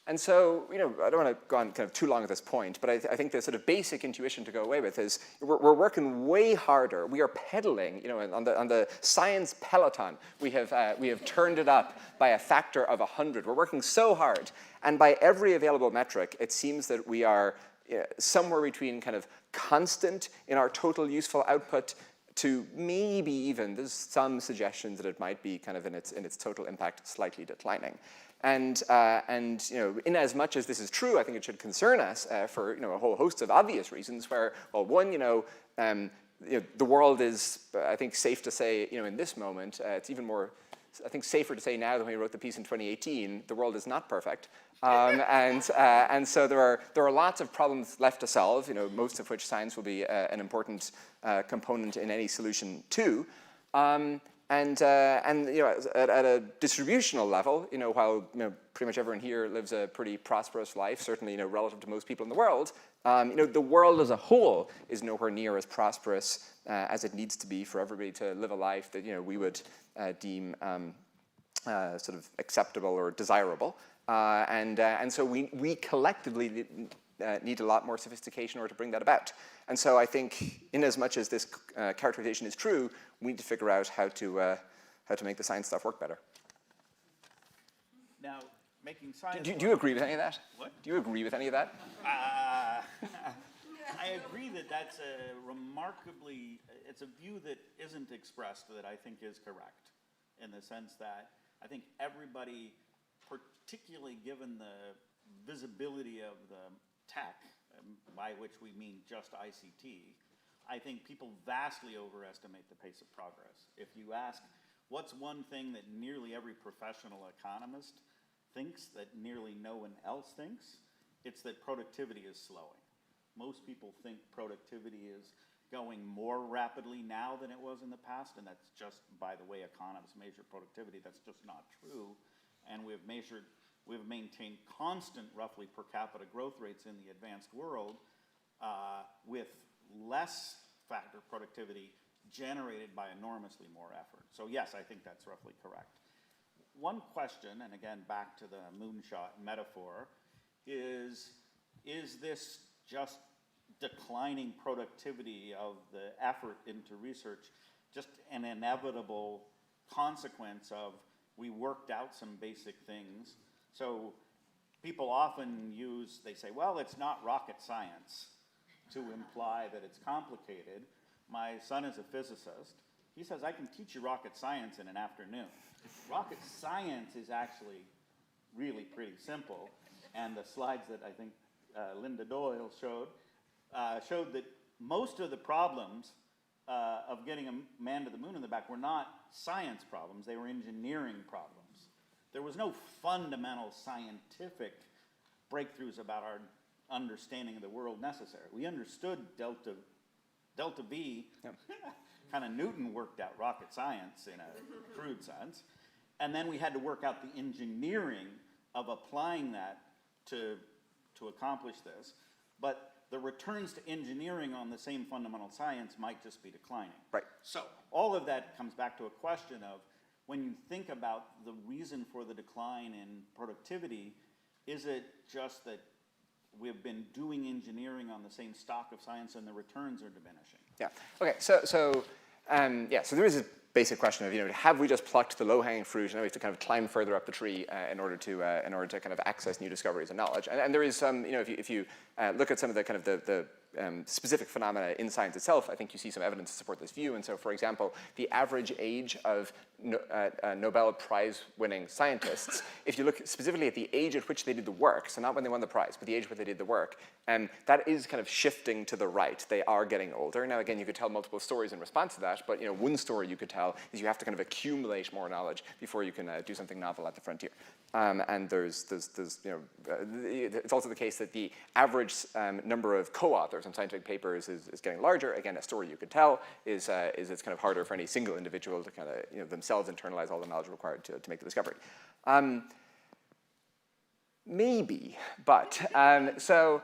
And so, I don't want to go on kind of too long at this point, but I think the sort of basic intuition to go away with is we're working way harder. We are pedaling, on the science peloton. We have turned it up by a factor of 100. We're working so hard, and by every available metric, it seems that we are somewhere between kind of constant in our total useful output to maybe even, there's some suggestions that it might be kind of in its total impact slightly declining. And in as much as this is true, I think it should concern us for a whole host of obvious reasons. Where, well, one, the world is, I think, safe to say, in this moment, it's even more, I think, safer to say now than when we wrote the piece in 2018. The world is not perfect, and so there are lots of problems left to solve. Most of which science will be an important component in any solution to. And at a distributional level, while pretty much everyone here lives a pretty prosperous life, certainly relative to most people in the world, the world as a whole is nowhere near as prosperous as it needs to be for everybody to live a life that we would deem sort of acceptable or desirable. And so we collectively need a lot more sophistication in order to bring that about. And so I think, in as much as this characterization is true, we need to figure out how to make the science stuff work better. Now, making science. Do you agree with any of that? What? Do you agree with any of that? I agree that that's it's a view that isn't expressed that I think is correct, in the sense that I think everybody, particularly given the visibility of the tech, by which we mean just ICT, I think people vastly overestimate the pace of progress. If you ask, what's one thing that nearly every professional economist thinks that nearly no one else thinks? It's that productivity is slowing. Most people think productivity is going more rapidly now than it was in the past, and that's just, by the way economists measure productivity, that's just not true. And we've maintained constant, roughly, per capita growth rates in the advanced world with less factor productivity generated by enormously more effort. So yes, I think that's roughly correct. One question, and again, back to the moonshot metaphor, is this just declining productivity of the effort into research just an inevitable consequence of we worked out some basic things? So people often they say, well, it's not rocket science, to imply that it's complicated. My son is a physicist. He says, I can teach you rocket science in an afternoon. Rocket science is actually really pretty simple, and the slides that I think Linda Doyle showed that most of the problems of getting a man to the moon in the back were not science problems, they were engineering problems. There was no fundamental scientific breakthroughs about our understanding of the world necessary. We understood delta V, kind of Newton worked out rocket science in a crude sense, and then we had to work out the engineering of applying that to accomplish this. But the returns to engineering on the same fundamental science might just be declining. Right. So all of that comes back to a question of, when you think about the reason for the decline in productivity, is it just that we've been doing engineering on the same stock of science and the returns are diminishing? Yeah. Okay. So there is a basic question of, have we just plucked the low-hanging fruit, and now we have to kind of climb further up the tree in order to kind of access new discoveries and knowledge? And there is some, if you look at some of the kind of the specific phenomena in science itself, I think you see some evidence to support this view. And so, for example, the average age of Nobel Prize-winning scientists, if you look specifically at the age at which they did the work, so not when they won the prize, but the age where they did the work, that is kind of shifting to the right. They are getting older. Now, again, you could tell multiple stories in response to that, but one story you could tell is you have to kind of accumulate more knowledge before you can do something novel at the frontier. And there's it's also the case that the average number of co-authors on scientific papers is getting larger. Again, a story you could tell is it's kind of harder for any single individual to kind of themselves internalize all the knowledge required to make the discovery. Maybe, but the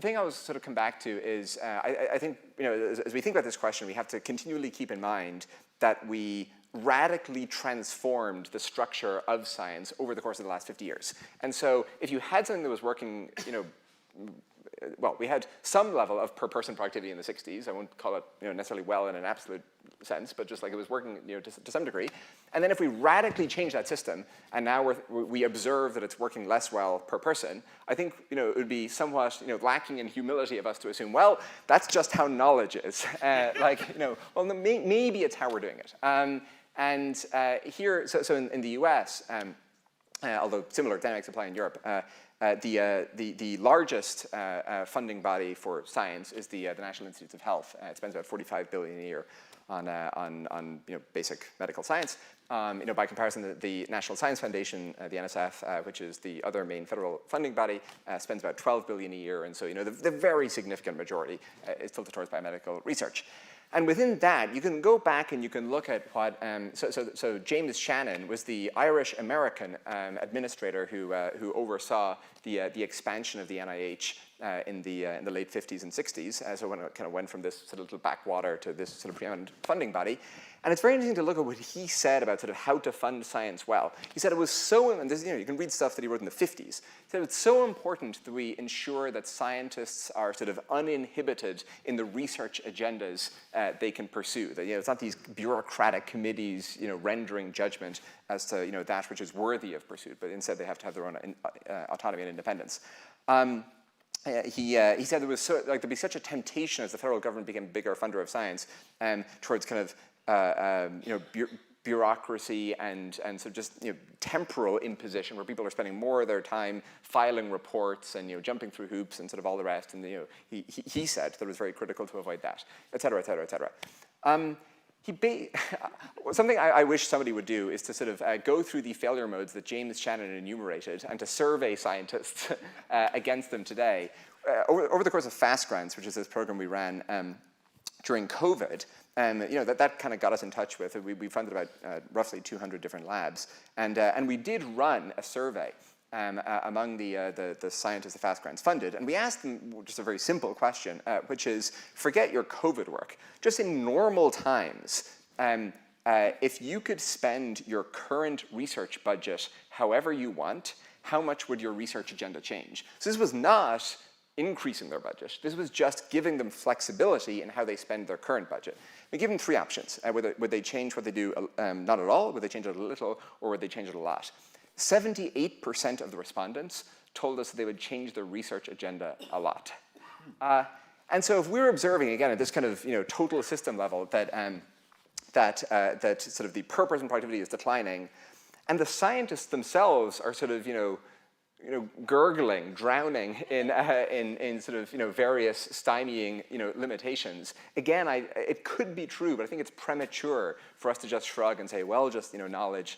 thing I was sort of come back to is I think as we think about this question, we have to continually keep in mind that we radically transformed the structure of science over the course of the last 50 years. And so if you had something that was working, well, we had some level of per person productivity in the 60s. I won't call it necessarily well in an absolute sense, but just like it was working to some degree. And then if we radically change that system, and now we observe that it's working less well per person, I think it would be somewhat lacking in humility of us to assume, well, that's just how knowledge is. Well, maybe it's how we're doing it. Here, so in the US, although similar dynamics apply in Europe, the largest funding body for science is the National Institutes of Health. It spends about $45 billion a year on basic medical science. By comparison, the National Science Foundation, the NSF, which is the other main federal funding body, spends about $12 billion a year. And so the very significant majority is tilted towards biomedical research. And within that, you can go back and you can look at what, so James Shannon was the Irish-American administrator who oversaw the expansion of the NIH in the late 50s and 60s, so when it kind of went from this sort of little backwater to this sort of preeminent funding body. And it's very interesting to look at what he said about sort of how to fund science well. He said it was so, and this, you can read stuff that he wrote in the 50s. He said it's so important that we ensure that scientists are sort of uninhibited in the research agendas they can pursue. That, it's not these bureaucratic committees, rendering judgment as to, that which is worthy of pursuit, but instead they have to have their own autonomy and independence. He said there'd be such a temptation as the federal government became a bigger funder of science towards kind of bureaucracy and sort of just temporal imposition, where people are spending more of their time filing reports and jumping through hoops and sort of all the rest. And he said that it was very critical to avoid that, et cetera, et cetera, et cetera. Something I wish somebody would do is to sort of go through the failure modes that James Shannon enumerated and to survey scientists against them today. Over the course of FAST Grants, which is this program we ran during COVID, that kind of got us in touch with. We funded about roughly 200 different labs, and we did run a survey among the scientists the FAST Grants funded, and we asked them just a very simple question, which is, forget your COVID work. Just in normal times, if you could spend your current research budget however you want, how much would your research agenda change? So this was not increasing their budget. This was just giving them flexibility in how they spend their current budget. We give them three options. Would they change what they do not at all, would they change it a little, or would they change it a lot? 78% of the respondents told us that they would change their research agenda a lot. And so if we're observing, again, at this kind of total system level that sort of the purpose and productivity is declining, and the scientists themselves are sort of gurgling, drowning in sort of various stymieing limitations. Again, it could be true, but I think it's premature for us to just shrug and say, well, just knowledge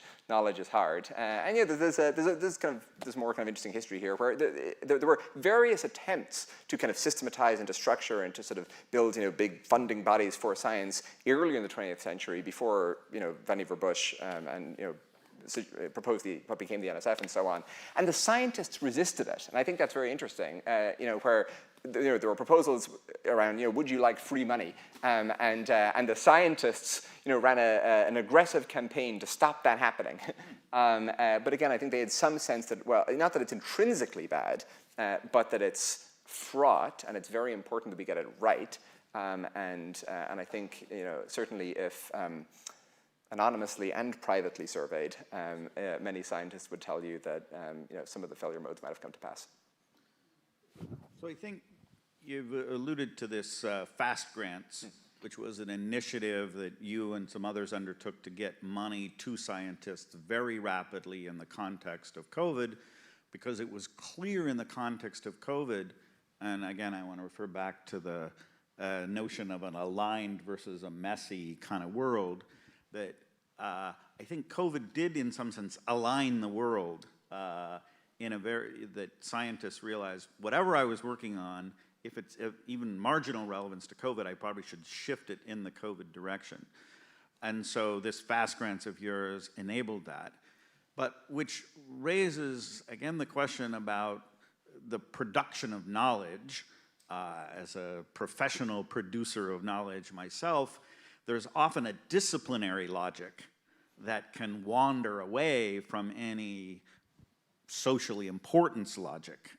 is hard. And there's more kind of interesting history here, where there were various attempts to kind of systematize and to structure and to sort of build big funding bodies for science earlier in the 20th century, before Vannevar Bush and proposed what became the NSF and so on. And the scientists resisted it. And I think that's very interesting, where there were proposals around, would you like free money? And the scientists, ran an aggressive campaign to stop that happening. But again, I think they had some sense that, well, not that it's intrinsically bad, but that it's fraught, and it's very important that we get it right. And I think, certainly if anonymously and privately surveyed, many scientists would tell you that some of the failure modes might have come to pass. So I think you've alluded to this FAST Grants, which was an initiative that you and some others undertook to get money to scientists very rapidly in the context of COVID, because it was clear in the context of COVID, and again, I want to refer back to the notion of an aligned versus a messy kind of world, that I think COVID did, in some sense, align the world that scientists realized whatever I was working on, if it's even marginal relevance to COVID, I probably should shift it in the COVID direction. And so this FAST Grants of yours enabled that, but which raises, again, the question about the production of knowledge. As a professional producer of knowledge myself, there's often a disciplinary logic that can wander away from any socially importance logic.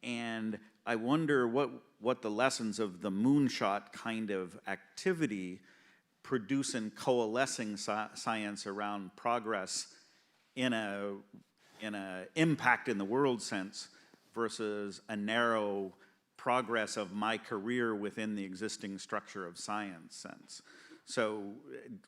And I wonder what the lessons of the Moonshot kind of activity produce in coalescing science around progress in a impact in the world sense versus a narrow progress of my career within the existing structure of science sense. So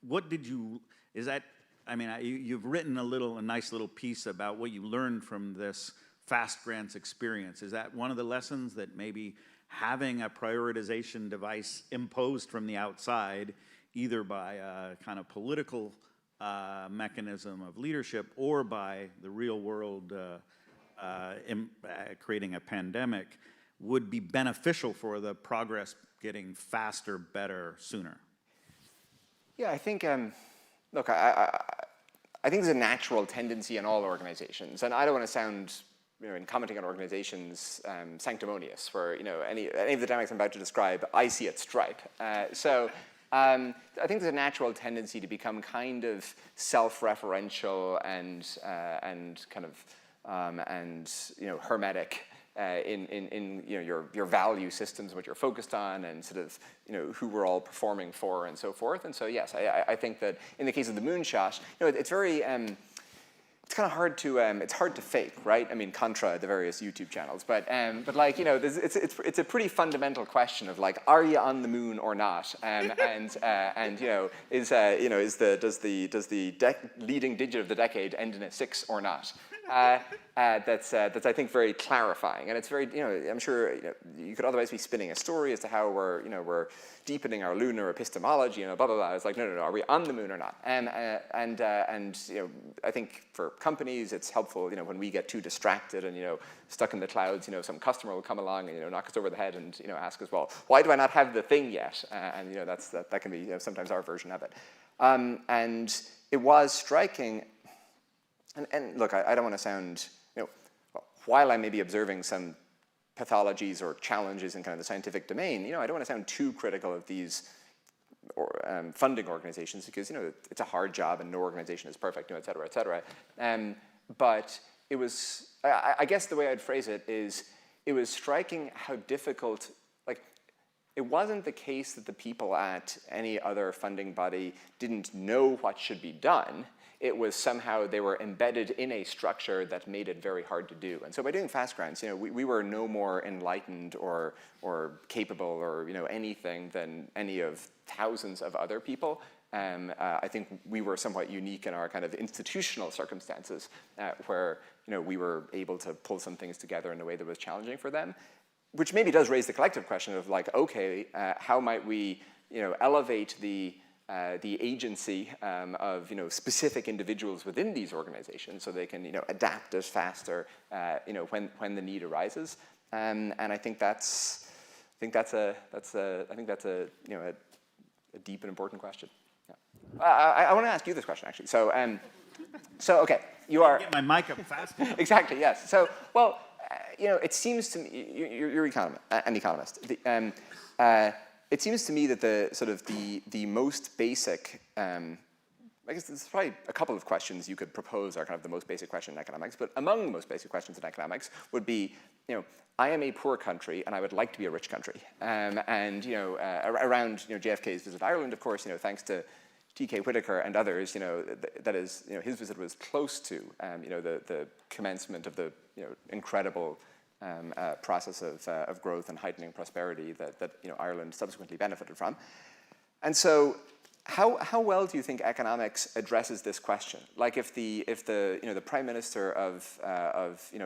what did you, you've written a nice little piece about what you learned from this FAST Grants experience. Is that one of the lessons, that maybe having a prioritization device imposed from the outside, either by a kind of political mechanism of leadership or by the real world creating a pandemic, would be beneficial for the progress getting faster, better, sooner? Yeah, I think, look, I think there's a natural tendency in all organizations, and I don't want to sound in commenting on organizations, sanctimonious, where any of the dynamics I'm about to describe, I see at Stripe. I think there's a natural tendency to become kind of self-referential and kind of hermetic in your value systems, what you're focused on, and sort of who we're all performing for, and so forth. And so yes, I think that in the case of the Moonshot, it's very it's kind of hard to fake, right? I mean, contra the various YouTube channels, but like it's a pretty fundamental question of like, are you on the moon or not? Does the leading digit of the decade end in a 6 or not? That's I think very clarifying, and it's very I'm sure you could otherwise be spinning a story as to how we're deepening our lunar epistemology and blah blah blah. It's like no, are we on the moon or not? And I think for companies it's helpful when we get too distracted and stuck in the clouds. Some customer will come along and knock us over the head and ask us, well, why do I not have the thing yet? And that can be sometimes our version of it. And it was striking. And look, I don't want to sound, while I may be observing some pathologies or challenges in kind of the scientific domain, I don't want to sound too critical of these funding organizations because, it's a hard job and no organization is perfect, et cetera, et cetera. But it was, I guess the way I'd phrase it is, it was striking how difficult, it wasn't the case that the people at any other funding body didn't know what should be done. It was somehow they were embedded in a structure that made it very hard to do. And so by doing fast grants, we were no more enlightened or capable or anything than any of thousands of other people. I think we were somewhat unique in our kind of institutional circumstances where we were able to pull some things together in a way that was challenging for them, which maybe does raise the collective question of like, okay, how might we elevate the agency of specific individuals within these organizations so they can adapt as faster when the need arises, and I think that's a deep and important question. Yeah. I want to ask you this question actually. So okay, you are get my mic up fast. Exactly, yes. So well, it seems to me you're an economist. It seems to me that the most basic, I guess there's probably a couple of questions you could propose are kind of the most basic question in economics, but among the most basic questions in economics would be, I am a poor country and I would like to be a rich country. Around JFK's visit to Ireland, of course, thanks to T.K. Whitaker and others, that is, his visit was close to, the commencement of the, incredible process of growth and heightening prosperity that Ireland subsequently benefited from. And so how well do you think economics addresses this question? Like if the prime minister of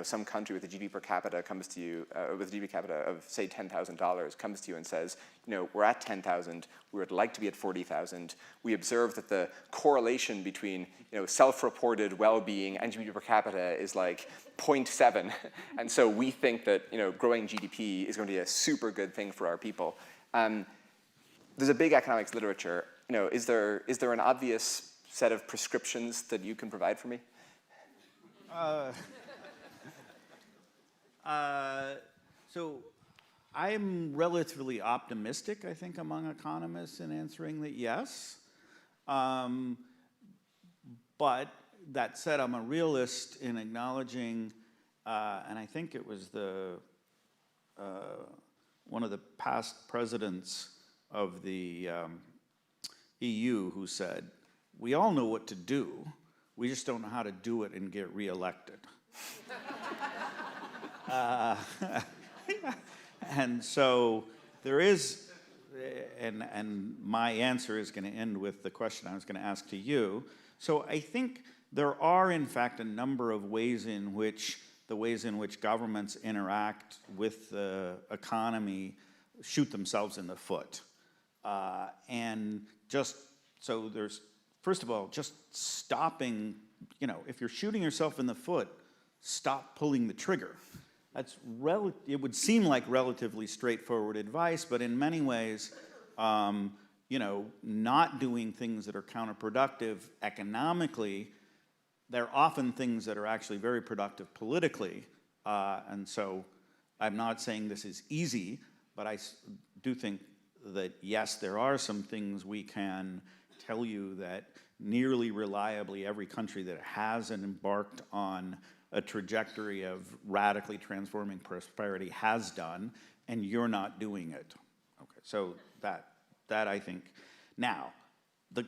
some country with a GDP per capita comes to you, with a GDP per capita of say $10,000 comes to you and says, we're at 10,000, we would like to be at 40,000. We observe that the correlation between self-reported well-being and GDP per capita is like 0.7, and so we think that growing GDP is going to be a super good thing for our people. There's a big economics literature. Is there an obvious set of prescriptions that you can provide for me? So I'm relatively optimistic, I think, among economists in answering that yes. But that said, I'm a realist in acknowledging, and I think it was one of the past presidents of the EU who said, we all know what to do, we just don't know how to do it and get reelected. And so there is, and my answer is going to end with the question I was going to ask to you. So I think there are, in fact, a number of ways in which governments interact with the economy shoot themselves in the foot. And just, so there's, first of all, just stopping, if you're shooting yourself in the foot, stop pulling the trigger. It would seem like relatively straightforward advice, but in many ways, not doing things that are counterproductive economically, they're often things that are actually very productive politically, And so I'm not saying this is easy, but I do think that, yes, there are some things we can tell you that nearly reliably every country that has embarked on a trajectory of radically transforming prosperity has done, and you're not doing it. Okay, so that I think. Now, the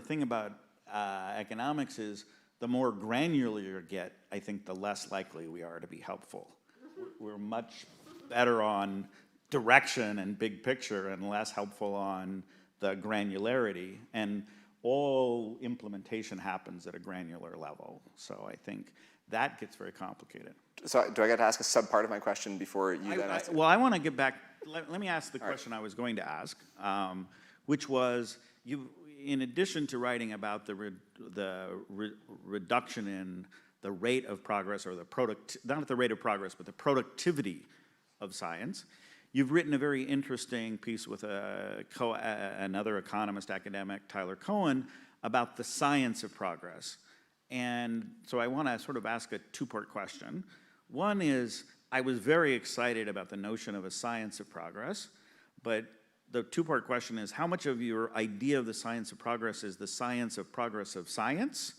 thing about economics is the more granular you get, I think the less likely we are to be helpful. We're much better on direction and big picture and less helpful on the granularity. And all implementation happens at a granular level. So I think that gets very complicated. So do I get to ask a sub-part of my question before you then ask? Well, I want to get back. Let me ask the question I was going to ask, which was, in addition to writing about the reduction in the rate of progress, or not the rate of progress, but the productivity of science, you've written a very interesting piece with another economist academic, Tyler Cohen, about the science of progress. And so I want to sort of ask a two-part question. One is, I was very excited about the notion of a science of progress, but the two-part question is, how much of your idea of the science of progress is the science of progress of science?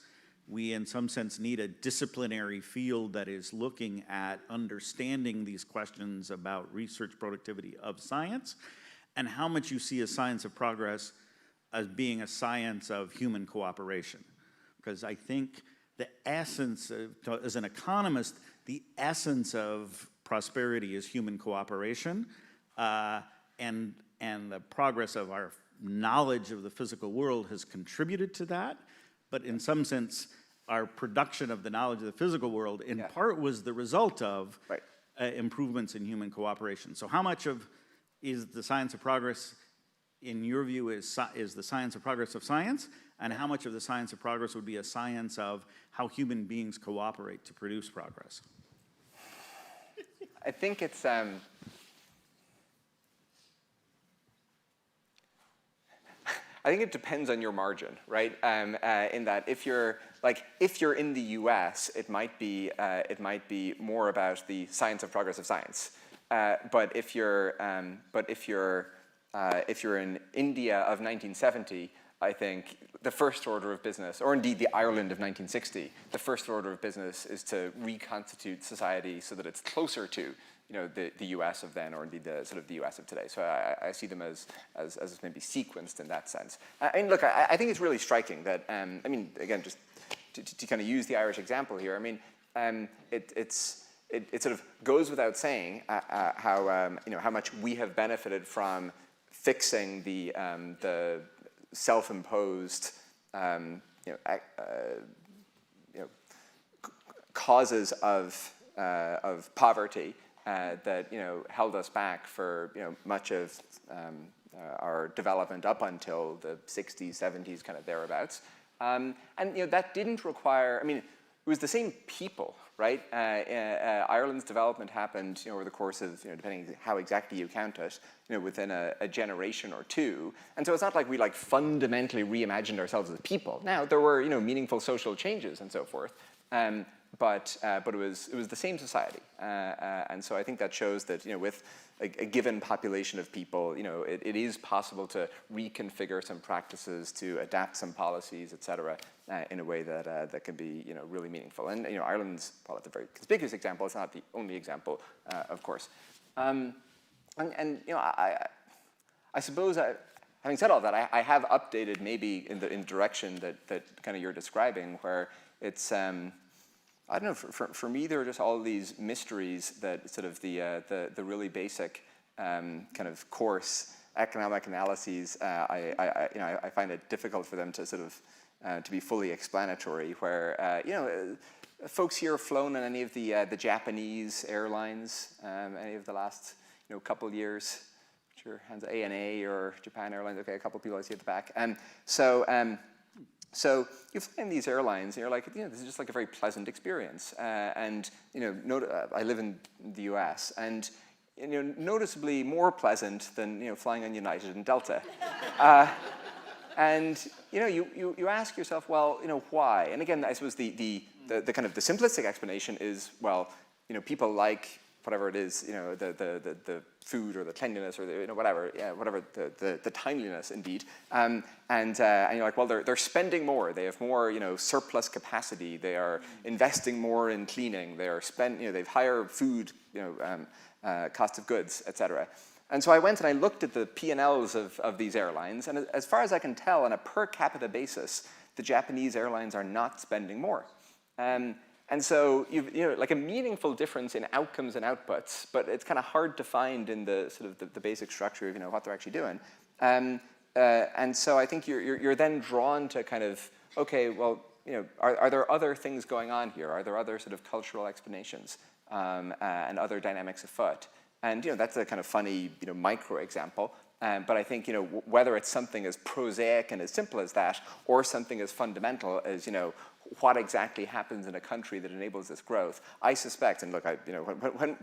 We, in some sense, need a disciplinary field that is looking at understanding these questions about research productivity of science, and how much you see a science of progress as being a science of human cooperation. Because I think the essence of, as an economist, the essence of prosperity is human cooperation, and the progress of our knowledge of the physical world has contributed to that. But in some sense, our production of the knowledge of the physical world, in part, was the result of improvements in human cooperation. So how much is the science of progress, in your view, is the science of progress of science? And how much of the science of progress would be a science of how human beings cooperate to produce progress? I think it's... I think it depends on your margin, right? In that if you're in the U.S., it might be more about the science of progress of science. But if you're in India of 1970, I think the first order of business, or indeed the Ireland of 1960, the first order of business is to reconstitute society so that it's closer to, the U.S. of then, or indeed the sort of the U.S. of today. So I see them as maybe sequenced in that sense. And look, I think it's really striking that, again, just to kind of use the Irish example here, it sort of goes without saying how much we have benefited from fixing the self-imposed causes of poverty that held us back for much of our development up until the 60s, 70s, kind of thereabouts. And that didn't require, it was the same people, right? Ireland's development happened over the course of, depending how exactly you count it, within a generation or two. And so it's not like we fundamentally reimagined ourselves as people. Now, there were meaningful social changes and so forth. But it was the same society, and so I think that shows that with a given population of people, it is possible to reconfigure some practices, to adapt some policies, et cetera, in a way that can be really meaningful. And Ireland's, well, it's a very conspicuous example. It's not the only example, of course. I suppose having said all that, I have updated maybe in direction that kind of you're describing, where it's. I don't know. For me, there are just all these mysteries that sort of the really basic kind of course economic analyses. I find it difficult for them to sort of to be fully explanatory. Where folks here have flown on any of the Japanese airlines, any of the last couple of years. Sure, hands ANA or Japan Airlines. Okay, a couple of people I see at the back. So you fly in these airlines, and you're like, this is just like a very pleasant experience. I live in the U.S., and noticeably more pleasant than flying on United and Delta. And you ask yourself, well, why? And again, I suppose the kind of the simplistic explanation is, well, people like whatever it is, the food or the cleanliness or whatever the timeliness indeed, and you're like, well, they're spending more, they have more surplus capacity, they are investing more in cleaning, they are they've higher food cost of goods, etc. And so I went and I looked at the P&Ls of these airlines, and as far as I can tell, on a per capita basis, the Japanese airlines are not spending more. And so you've like a meaningful difference in outcomes and outputs, but it's kind of hard to find in the sort of the basic structure of what they're actually doing. And so I think you're then drawn to kind of, okay, well, are there other things going on here? Are there other sort of cultural explanations and other dynamics afoot? And that's a kind of funny micro example. But I think whether it's something as prosaic and as simple as that, or something as fundamental as what exactly happens in a country that enables this growth, I suspect, and look,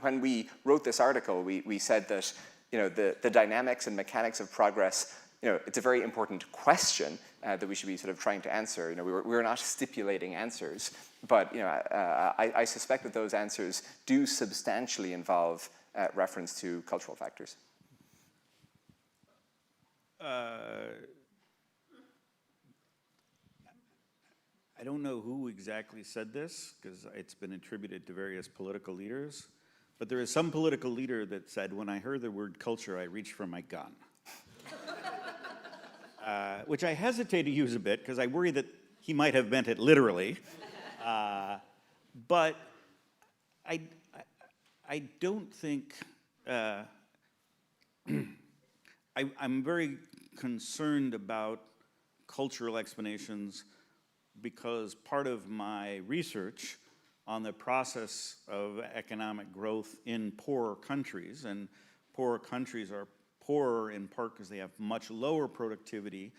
when we wrote this article, we said that the dynamics and mechanics of progress, it's a very important question that we should be sort of trying to answer. We're not stipulating answers, but I suspect that those answers do substantially involve reference to cultural factors. I don't know who exactly said this, because it's been attributed to various political leaders, but there is some political leader that said, when I heard the word culture, I reached for my gun. Which I hesitate to use a bit, because I worry that he might have meant it literally. But I don't think... I'm very concerned about cultural explanations, because part of my research on the process of economic growth in poorer countries, and poorer countries are poorer in part because they have much lower productivity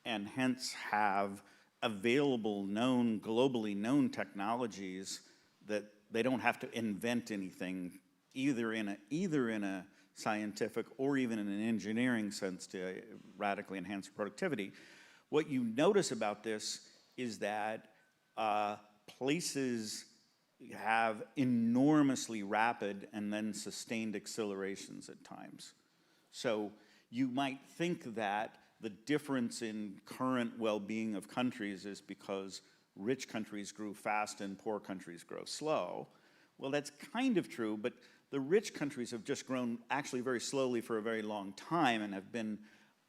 and hence have available globally known technologies that they don't have to invent anything either in a scientific or even in an engineering sense to radically enhance productivity. What you notice about this is that places have enormously rapid and then sustained accelerations at times. So you might think that the difference in current well-being of countries is because rich countries grew fast and poor countries grow slow. Well, that's kind of true, but the rich countries have just grown actually very slowly for a very long time and have been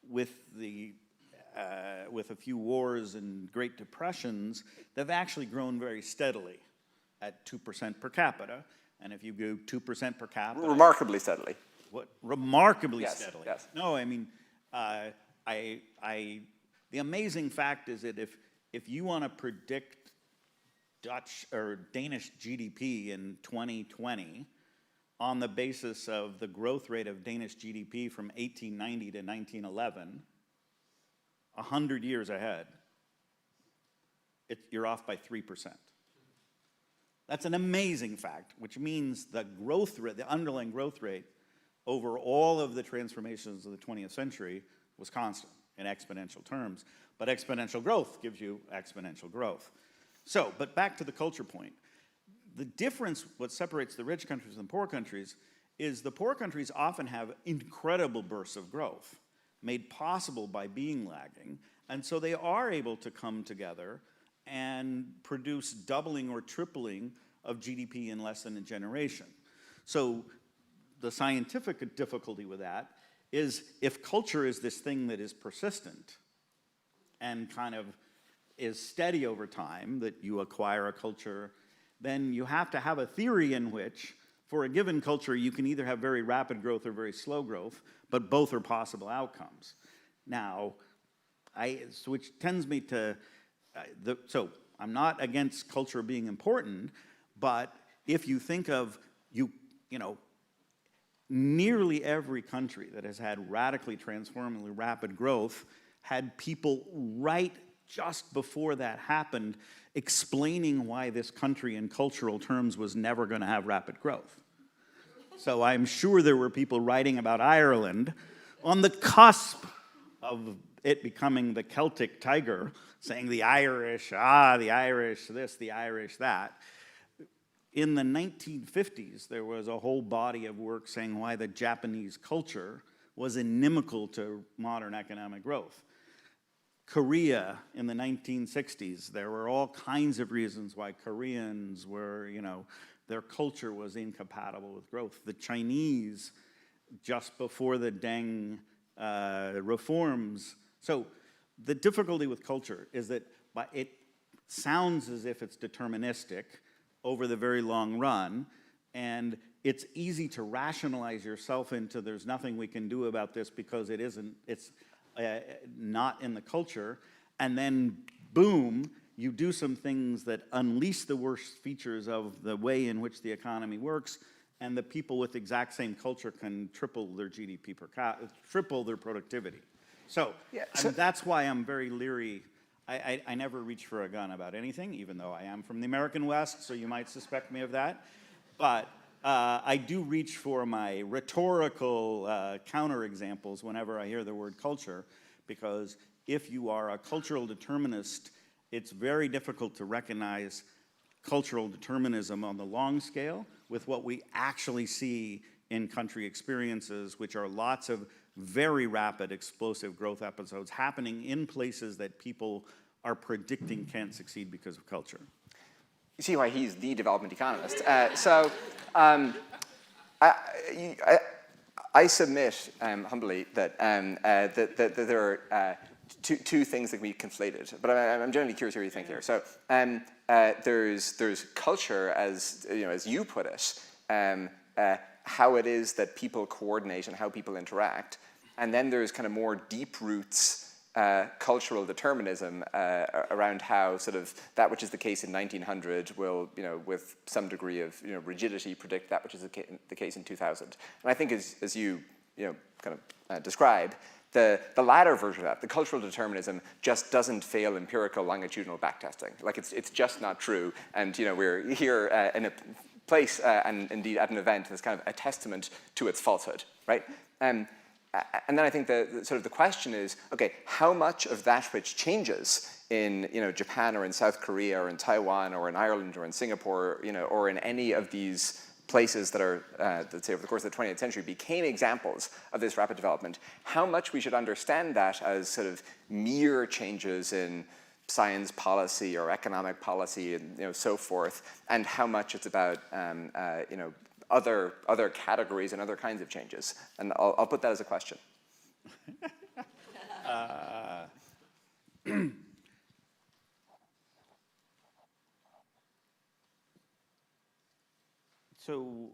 with a few wars and Great Depressions, they've actually grown very steadily at 2% per capita. And if you go 2% per capita... Remarkably steadily. What? Remarkably steadily. Yes. No, I mean, the amazing fact is that if you want to predict Dutch or Danish GDP in 2020 on the basis of the growth rate of Danish GDP from 1890 to 1911, 100 years ahead, you're off by 3%. That's an amazing fact, which means the growth rate, the underlying growth rate over all of the transformations of the 20th century was constant in exponential terms. But exponential growth gives you exponential growth. So, but back to the culture point. The difference, what separates the rich countries and the poor countries, is the poor countries often have incredible bursts of growth made possible by being lagging, and so they are able to come together and produce doubling or tripling of GDP in less than a generation. So the scientific difficulty with that is if culture is this thing that is persistent and kind of is steady over time, that you acquire a culture, then you have to have a theory in which, for a given culture, you can either have very rapid growth or very slow growth, but both are possible outcomes. Now, which tends me to, so I'm not against culture being important, but if you think of, nearly every country that has had radically transformingly rapid growth had people right just before that happened explaining why this country in cultural terms was never going to have rapid growth. So I'm sure there were people writing about Ireland on the cusp of it becoming the Celtic tiger, saying the Irish, the Irish this, the Irish that. In the 1950s, there was a whole body of work saying why the Japanese culture was inimical to modern economic growth. Korea in the 1960s, there were all kinds of reasons why Koreans were, their culture was incompatible with growth. The Chinese, just before the Deng reforms. So the difficulty with culture is that it sounds as if it's deterministic over the very long run, and it's easy to rationalize yourself into there's nothing we can do about this because it's not in the culture, and then boom, you do some things that unleash the worst features of the way in which the economy works, and the people with the exact same culture can triple their GDP triple their productivity. So, that's why I'm very leery. I never reach for a gun about anything, even though I am from the American West, so you might suspect me of that. But I do reach for my rhetorical counterexamples whenever I hear the word culture, because if you are a cultural determinist, it's very difficult to recognize cultural determinism on the long scale with what we actually see in country experiences, which are lots of very rapid, explosive growth episodes happening in places that people are predicting can't succeed because of culture. You see why he's the development economist. I submit humbly that there are two things that can be conflated, but I'm generally curious what you think here. So there's culture, as you put it, how it is that people coordinate and how people interact, and then there's kind of more deep roots cultural determinism around how sort of that which is the case in 1900 will, with some degree of rigidity, predict that which is the case in 2000. And I think as you kind of describe, the latter version of that, the cultural determinism, just doesn't fail empirical longitudinal backtesting. Like it's just not true. And we're here in a place and indeed at an event that's kind of a testament to its falsehood, right? And then I think the question is, okay, how much of that which changes in Japan or in South Korea or in Taiwan or in Ireland or in Singapore, or in any of these places that are, let's say, over the course of the 20th century became examples of this rapid development, how much we should understand that as sort of mere changes in science policy or economic policy and so forth, and how much it's about other categories and other kinds of changes. And I'll put that as a question. So,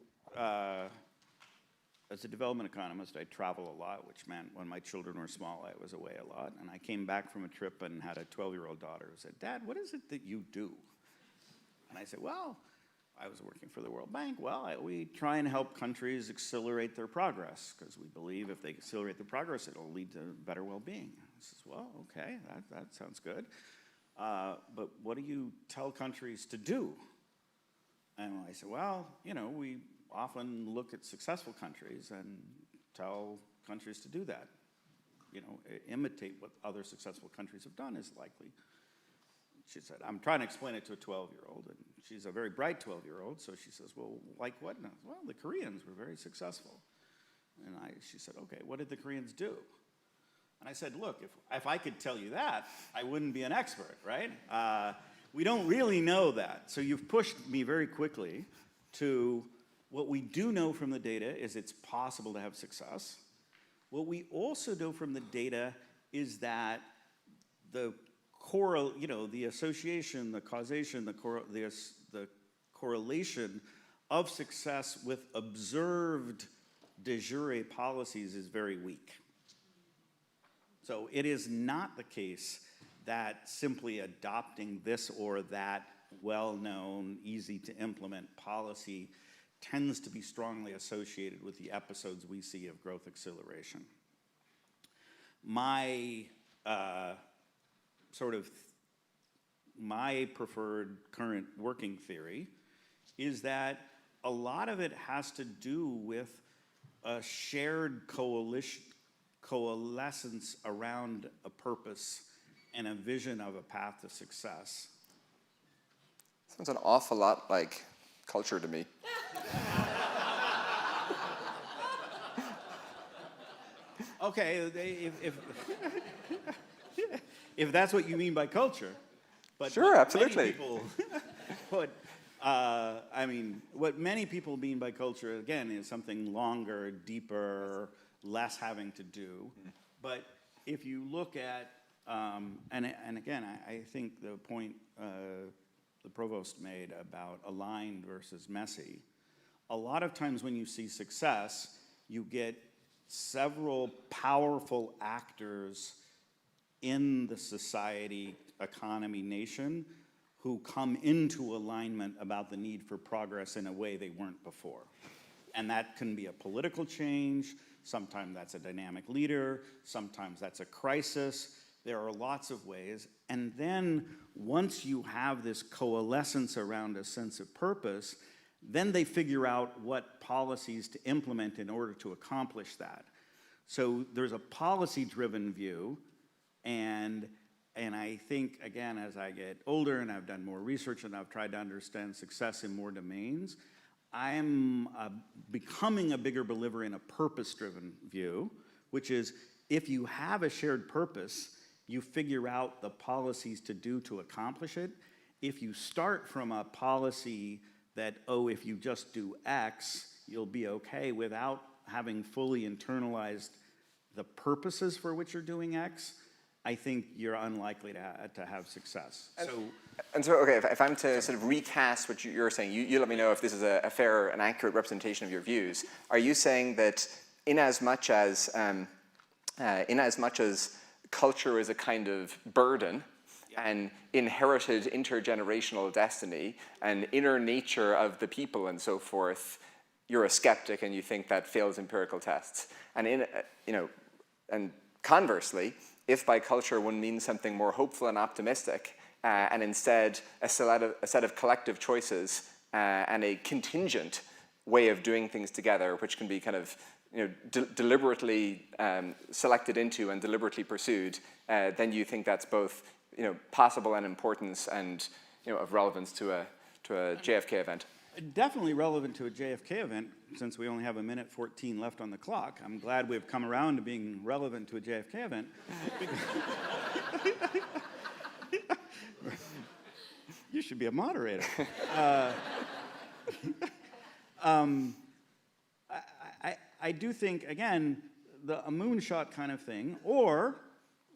as a development economist, I travel a lot, which meant when my children were small, I was away a lot. And I came back from a trip and had a 12-year-old daughter who said, "Dad, what is it that you do?" And I said, "Well, I was working for the World Bank. Well, we try and help countries accelerate their progress because we believe if they accelerate their progress, it'll lead to better well-being." I says, "Well, okay, that sounds good. But what do you tell countries to do?" And I said, "Well, we often look at successful countries and tell countries to do that. Imitate what other successful countries have done is likely." She said, "I'm trying to explain it to a 12-year-old, and she's a very bright 12-year-old, so she says, 'Well, like what?' And I said, 'Well, the Koreans were very successful.' And she said, 'Okay, what did the Koreans do?' And I said, 'Look, if I could tell you that, I wouldn't be an expert, right? We don't really know that.' So you've pushed me very quickly to what we do know from the data is it's possible to have success. What we also know from the data is that the association, the causation, the correlation of success with observed de jure policies is very weak. So it is not the case that simply adopting this or that well-known, easy-to-implement policy tends to be strongly associated with the episodes we see of growth acceleration. My my preferred current working theory is that a lot of it has to do with a shared coalescence around a purpose and a vision of a path to success. Sounds an awful lot like culture to me. Okay, if that's what you mean by culture, but sure, absolutely. People, I mean, what many people mean by culture, again, is something longer, deeper, less having to do. But if you look at, and again, I think the point the provost made about aligned versus messy, a lot of times when you see success, you get several powerful actors in the society, economy, nation who come into alignment about the need for progress in a way they weren't before. And that can be a political change, sometimes that's a dynamic leader, sometimes that's a crisis. There are lots of ways. And then once you have this coalescence around a sense of purpose, then they figure out what policies to implement in order to accomplish that. So there's a policy-driven view, and I think, again, as I get older and I've done more research and I've tried to understand success in more domains, I'm becoming a bigger believer in a purpose-driven view, which is if you have a shared purpose, you figure out the policies to do to accomplish it. If you start from a policy that, oh, if you just do X, you'll be okay without having fully internalized the purposes for which you're doing X, I think you're unlikely to have success. And so, okay, if I'm to sort of recast what you're saying, you let me know if this is a fair and accurate representation of your views. Are you saying that in as much as culture is a kind of burden, and inherited intergenerational destiny and inner nature of the people and so forth, you're a skeptic and you think that fails empirical tests? And and conversely, if by culture one means something more hopeful and optimistic, and instead a set of collective choices and a contingent way of doing things together, which can be kind of deliberately selected into and deliberately pursued, then you think that's both possible and importance and of relevance to a JFK event. Definitely relevant to a JFK event, since we only have 1:14 left on the clock. I'm glad we've come around to being relevant to a JFK event. You should be a moderator. I do think, again, a moonshot kind of thing, or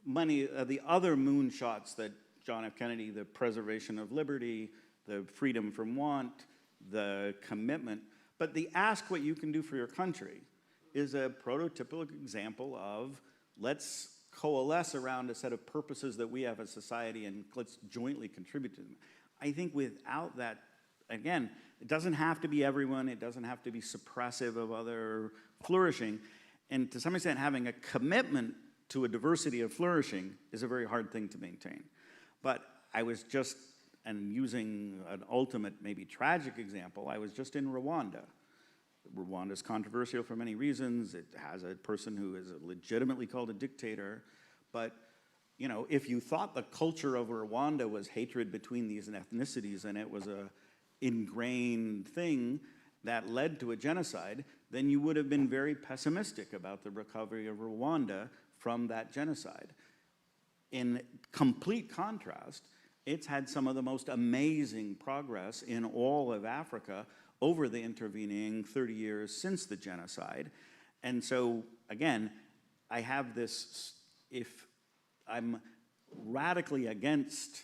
many of the other moonshots that John F. Kennedy, the preservation of liberty, the freedom from want, the commitment, but the ask what you can do for your country is a prototypical example of let's coalesce around a set of purposes that we have as society and let's jointly contribute to them. I think without that, again, it doesn't have to be everyone, it doesn't have to be suppressive of other flourishing, and to some extent having a commitment to a diversity of flourishing is a very hard thing to maintain. But I was just, and using an ultimate, maybe tragic example, I was just in Rwanda. Rwanda is controversial for many reasons. It has a person who is legitimately called a dictator. But, if you thought the culture of Rwanda was hatred between these ethnicities and it was a ingrained thing that led to a genocide, then you would have been very pessimistic about the recovery of Rwanda from that genocide. In complete contrast, it's had some of the most amazing progress in all of Africa over the intervening 30 years since the genocide. And so, again, I have this, if I'm radically against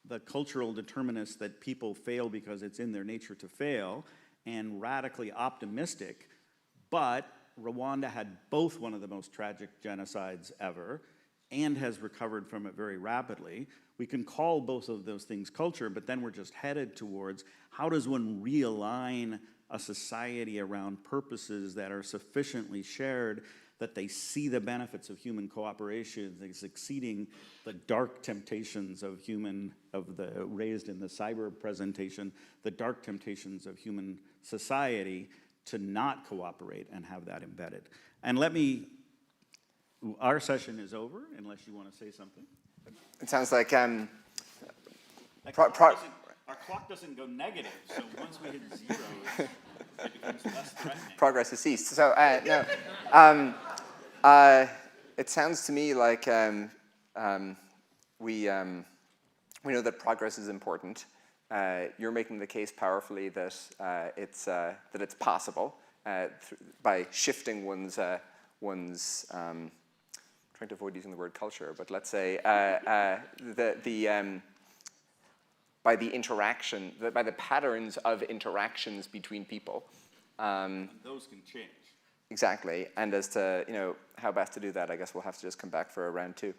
the cultural determinists that people fail because it's in their nature to fail, and radically optimistic, but Rwanda had both one of the most tragic genocides ever and has recovered from it very rapidly. We can call both of those things culture, but then we're just headed towards how does one realign a society around purposes that are sufficiently shared that they see the benefits of human cooperation, as exceeding the dark temptations of raised in the cyber presentation, the dark temptations of human society to not cooperate and have that embedded. And our session is over, unless you want to say something. It sounds like Our clock doesn't go negative, so once we hit 0, it becomes less threatening. Progress has ceased. So, no. It sounds to me like we know that progress is important. You're making the case powerfully that it's possible by shifting one's trying to avoid using the word culture, but let's say by the interaction, by the patterns of interactions between people. And those can change. Exactly, and as to how best to do that, I guess we'll have to just come back for a round 2.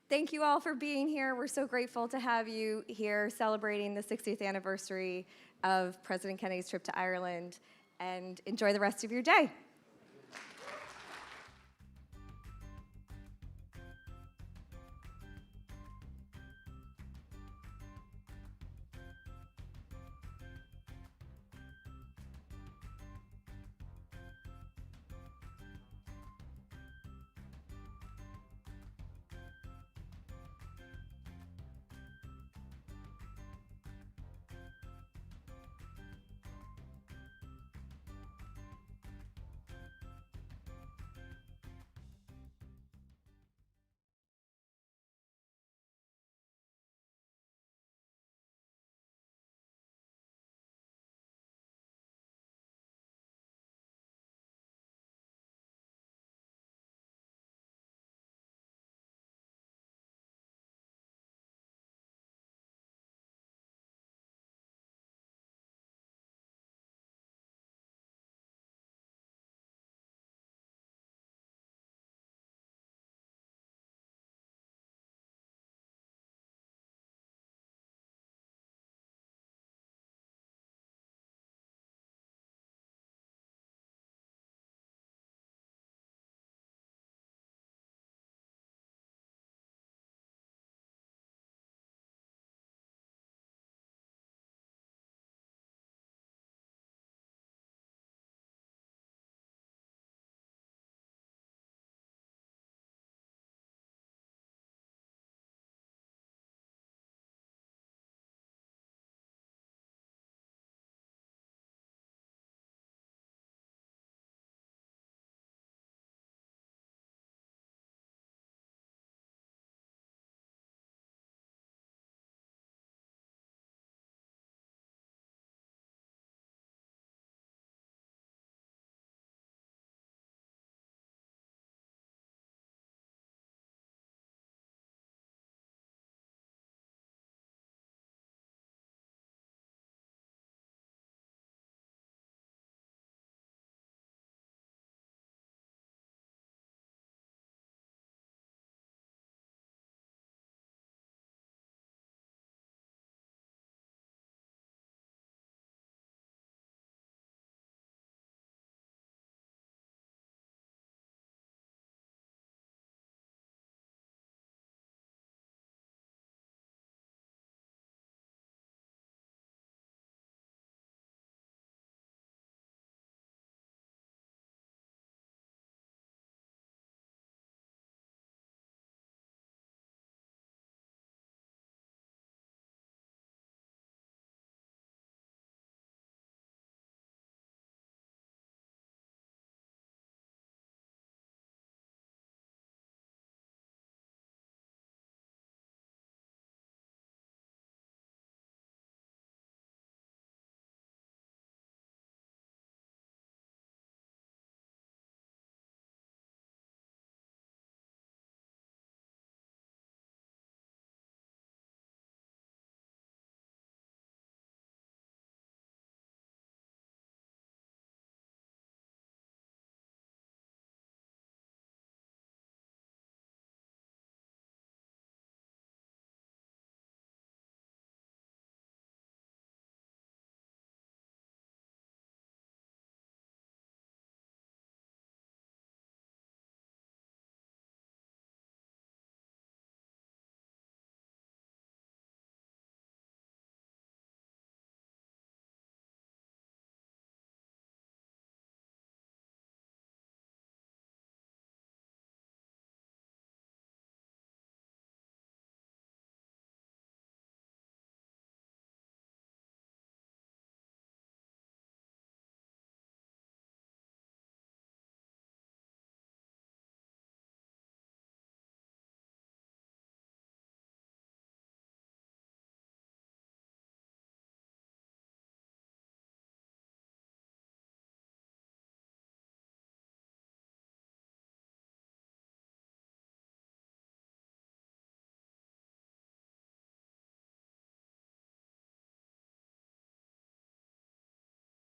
Thank you all for being here. We're so grateful to have you here celebrating the 60th anniversary of President Kennedy's trip to Ireland, and enjoy the rest of your day.